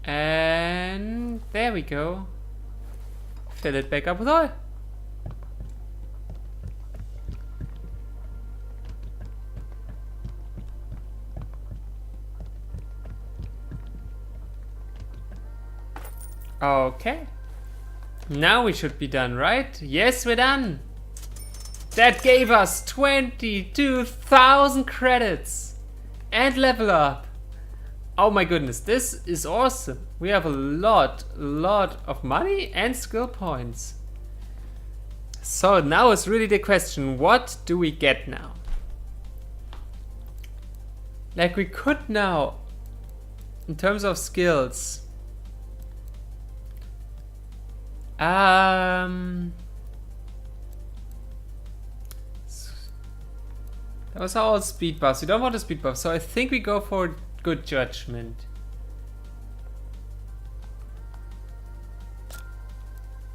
And there we go. Fill it back up with oil. Okay. Now we should be done, right? Yes, we're done. That gave us 22,000 credits and level up. Oh my goodness, this is awesome. We have a lot of money and skill points. So now is really the question, what do we get now? Like we could now, in terms of skills, those are all speed buffs. We don't want a speed buff, so I think we go for good judgment.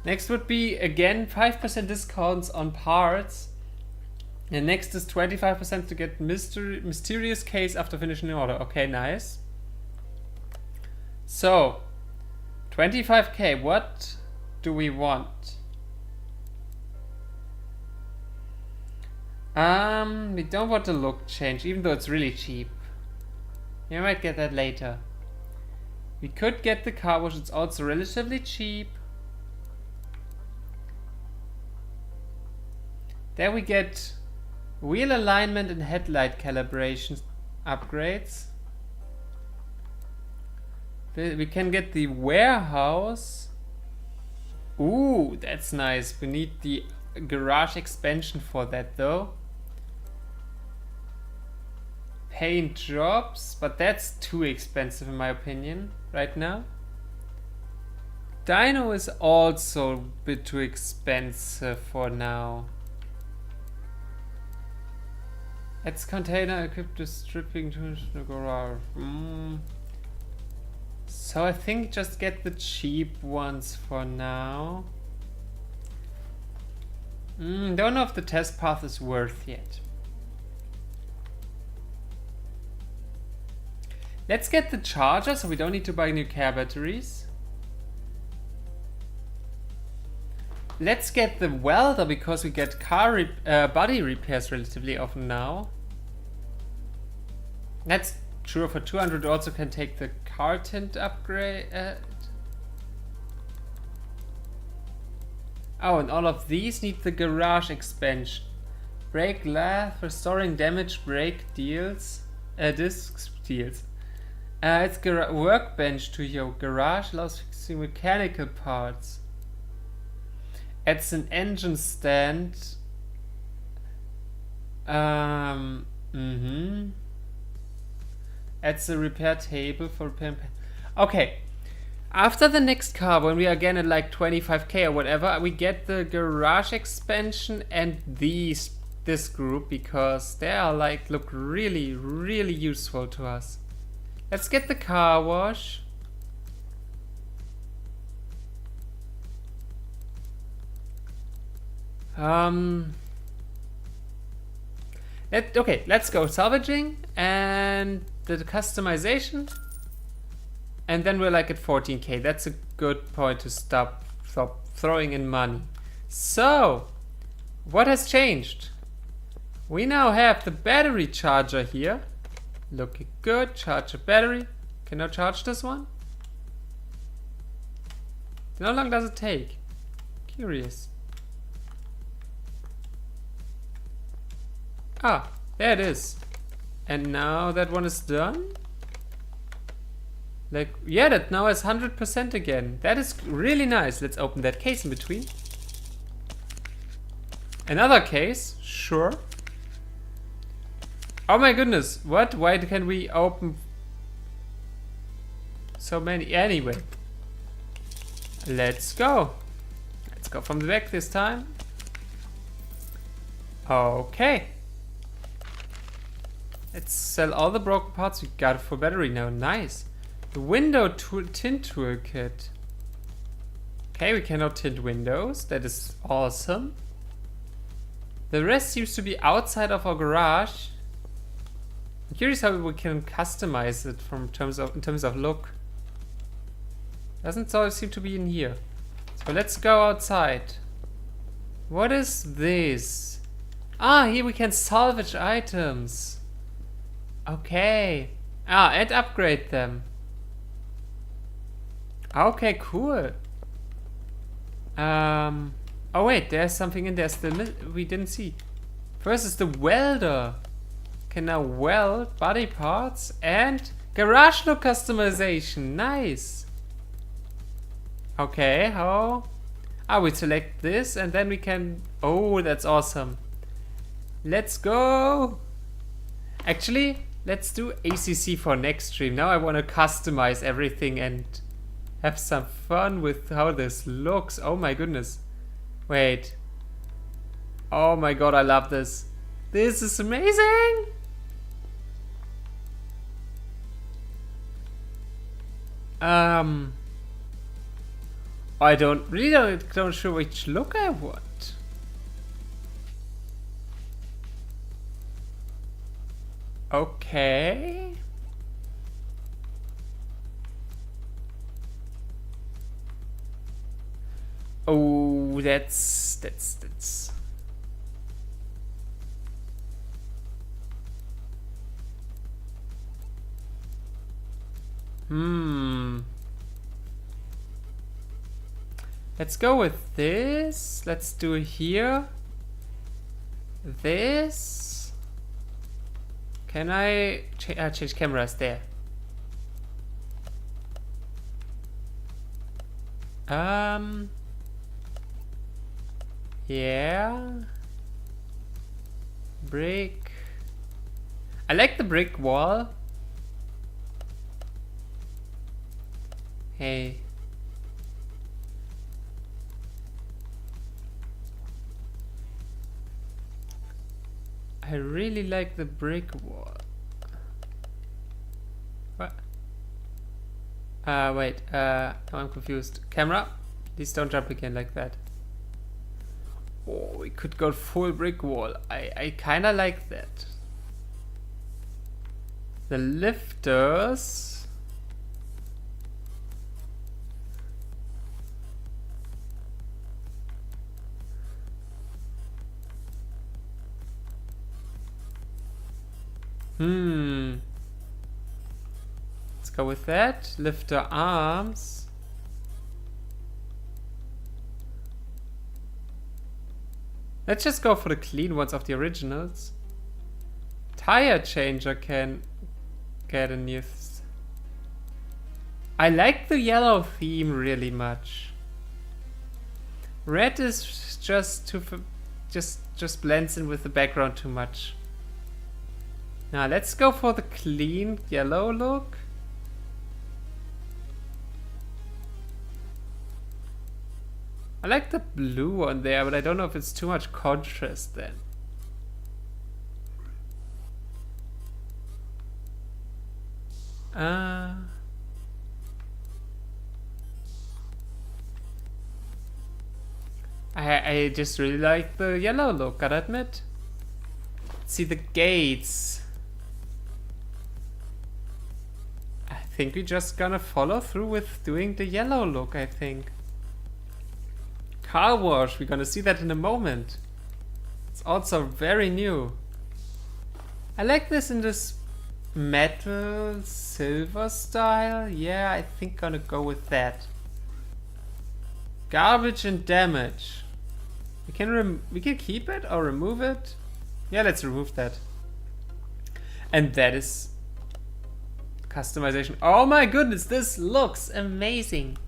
Next would be again 5% discounts on parts. And next is 25% to get mysterious case after finishing the order. Okay, nice. So, 25k, what do we want? We don't want the look change, even though it's really cheap. We might get that later. We could get the car wash, it's also relatively cheap. There we get wheel alignment and headlight calibration upgrades. We can get the warehouse. Ooh, that's nice. We need the garage expansion for that though. Paint jobs, but that's too expensive in my opinion right now. Dyno is also a bit too expensive for now. It's container equipped with stripping to the garage. So I think just get the cheap ones for now. Don't know if the test path is worth yet. Let's get the charger so we don't need to buy new car batteries. Let's get the welder because we get car body repairs relatively often now. That's true. For 200 also can take the car tint upgrade. Oh, and all of these need the garage expansion. Brake lath, restoring damaged brake deals. Disc deals. It's workbench to your garage, allows fixing mechanical parts. It's an engine stand. It's a repair table for repair. Okay. After the next car, when we are again at like 25k or whatever, we get the garage expansion and this group because they are like look really, really useful to us. Let's get the car wash. Let's go salvaging and the customization. And then we're like at 14k. That's a good point to stop throwing in money. So, what has changed? We now have the battery charger here. Looking good. Charge a battery. Can I charge this one? How long does it take? Curious. Ah, there it is. And now that one is done. Like, yeah, that now has 100% again. That is really nice. Let's open that case in between. Another case, sure. Oh my goodness, what? Why can we open so many? Anyway, let's go. Let's go from the back this time. Okay. Let's sell all the broken parts we got for battery now. Nice. The window tint toolkit. Okay, we cannot tint windows. That is awesome. The rest seems to be outside of our garage. I'm curious how we can customize it in terms of look. Doesn't always seem to be in here. So let's go outside. What is this? Ah, here we can salvage items. Okay. Ah, and upgrade them. Okay, cool. Oh wait, there's something in there still we didn't see. First is the welder. Can now weld body parts and garage look customization. Nice. Okay, how? Ah, we select this and then we can... Oh, that's awesome. Let's go. Actually, let's do ACC for next stream. Now I want to customize everything and have some fun with how this looks. Oh my goodness. Wait. Oh my god, I love this. This is amazing. I don't sure which look I want. Okay. Oh, that's... Let's go with this. Let's do here. This. Can I change cameras there? Yeah. Brick. I like the brick wall. Hey. I really like the brick wall. What? Wait, now I'm confused. Camera, please don't jump again like that. Oh, we could go full brick wall. I kinda like that. The lifters. Let's go with that. Lifter arms. Let's just go for the clean ones of the originals. Tire changer can get a new... I like the yellow theme really much. Red is just too... just blends in with the background too much. Now let's go for the clean yellow look. I like the blue on there, but I don't know if it's too much contrast then. I just really like the yellow look, gotta admit. Let's see the gates. I think we're just gonna follow through with doing the yellow look, I think. Car wash, we're gonna see that in a moment. It's also very new. I like this in this metal silver style. Yeah, I think gonna go with that. Garbage and damage. We can keep it or remove it. Yeah, let's remove that. And that is customization. Oh my goodness, this looks amazing.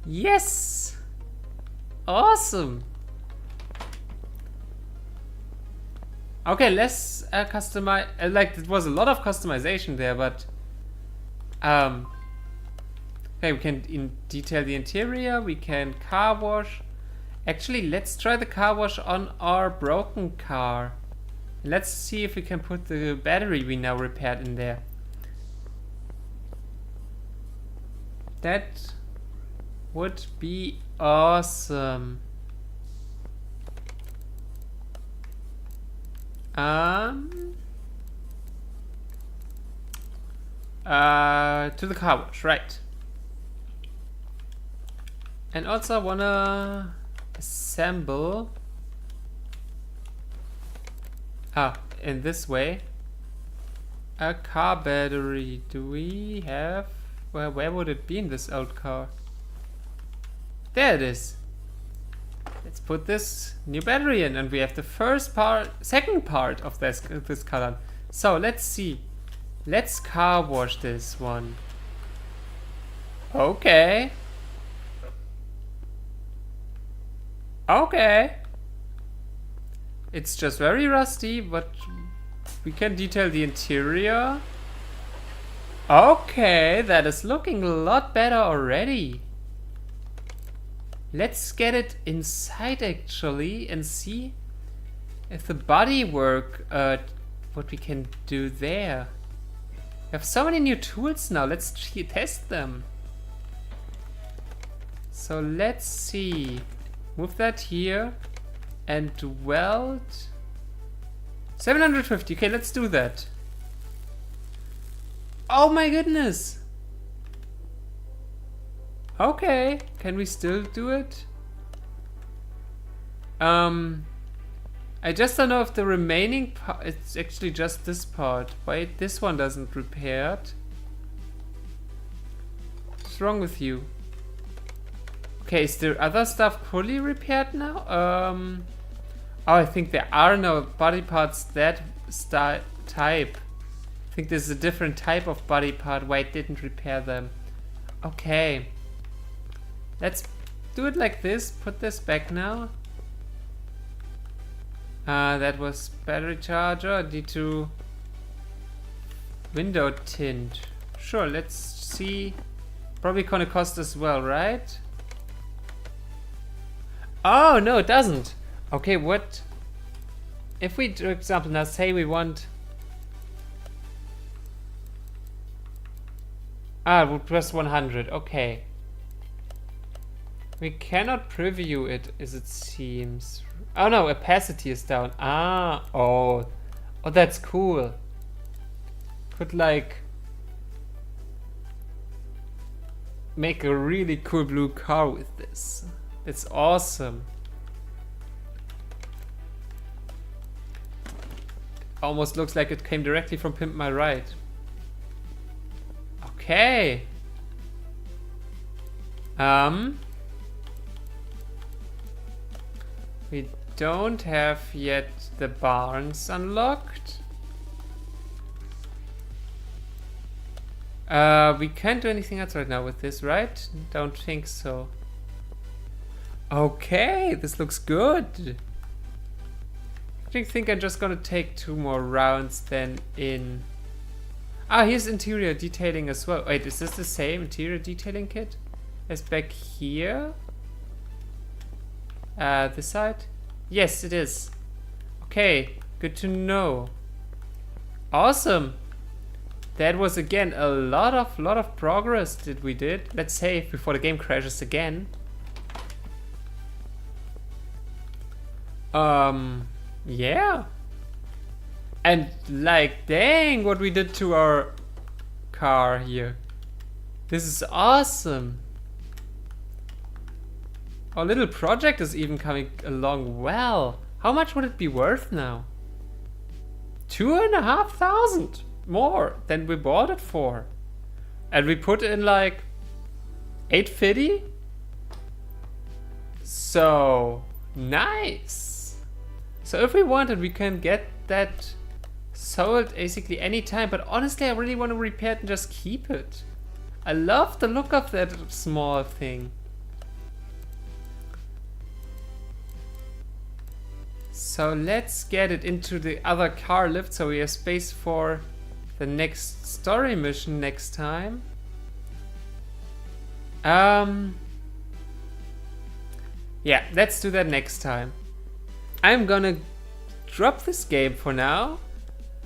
Yes. Awesome. Okay, let's customize. Like, it was a lot of customization there, but okay, we can detail the interior. We can car wash. Actually, let's try the car wash on our broken car. Let's see if we can put the battery we now repaired in there. That would be awesome. To the car wash, right. And also I wanna assemble in this way a car battery. Do we have, where would it be in this old car? There it is. Let's put this new battery in, and we have the second part of this color. So let's see. Let's car wash this one. Okay. Okay. It's just very rusty, but we can detail the interior. Okay, that is looking a lot better already. Let's get it inside actually and see if the bodywork, what we can do there. We have so many new tools now, let's test them. So let's see. Move that here and weld 750. Okay, let's do that. Oh my goodness! Okay, can we still do it? I just don't know if the remaining part, it's actually just this part. Wait, this one doesn't repair it. What's wrong with you? Okay, is there other stuff fully repaired now? Oh, I think there are no body parts that type. I think this is a different type of body part. Wait, didn't repair them. Okay. Let's do it like this. Put this back now. That was battery charger. D2 window tint. Sure, let's see. Probably gonna cost as well, right? Oh, no, it doesn't. Okay, what? If we, for example, now say we want... we'll press 100. Okay. We cannot preview it, as it seems. Oh no, opacity is down. Oh, that's cool. Could like make a really cool blue car with this. It's awesome. Almost looks like it came directly from Pimp My Ride. Okay. We don't have yet the barns unlocked. We can't do anything else right now with this, right? Don't think so. Okay, this looks good. I think I'm just gonna take 2 more rounds then in... here's interior detailing as well. Wait, is this the same interior detailing kit as back here? This side? Yes, it is. Okay, good to know. Awesome. That was again a lot of progress that we did. Let's save before the game crashes again. Yeah. And like, dang, what we did to our car here. This is awesome. Our little project is even coming along well. How much would it be worth now? 2,500 more than we bought it for. And we put in like 850. So nice. So if we wanted, we can get that sold basically anytime. But honestly, I really want to repair it and just keep it. I love the look of that small thing. So let's get it into the other car lift so we have space for the next story mission next time. Yeah, let's do that next time. I'm gonna drop this game for now.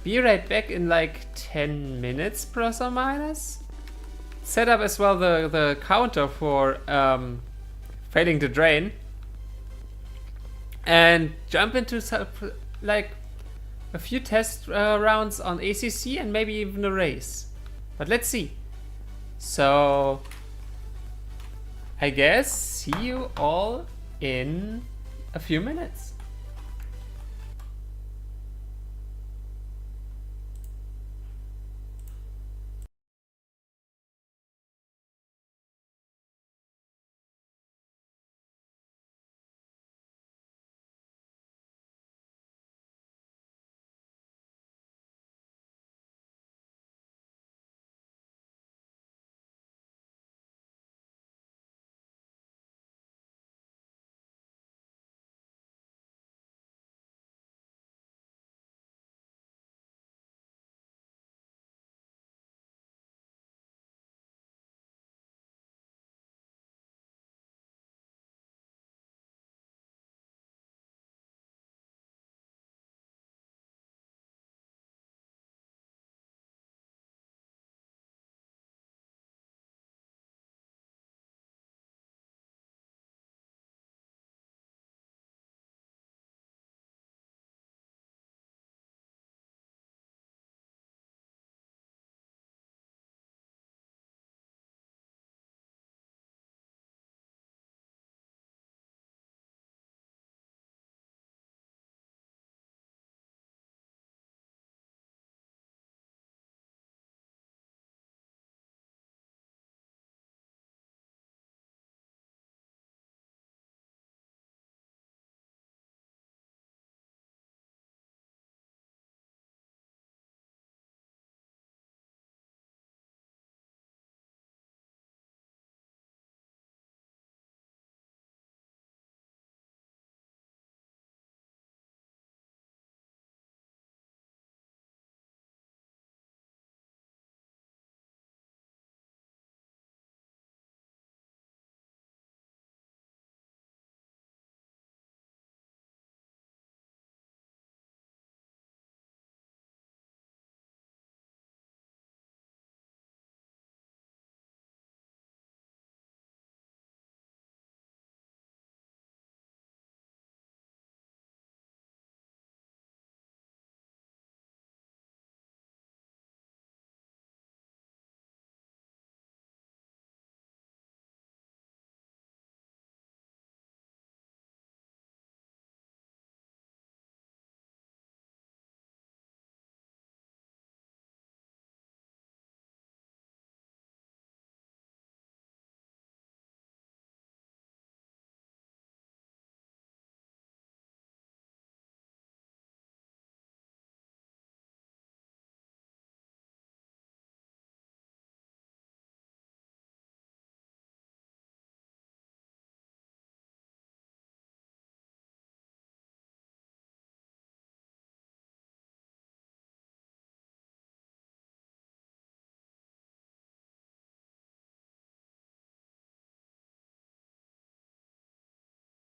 Be right back in like 10 minutes plus or minus. Set up as well the counter for failing to drain. And jump into like a few test rounds on ACC and maybe even a race. But let's see. So I guess see you all in a few minutes.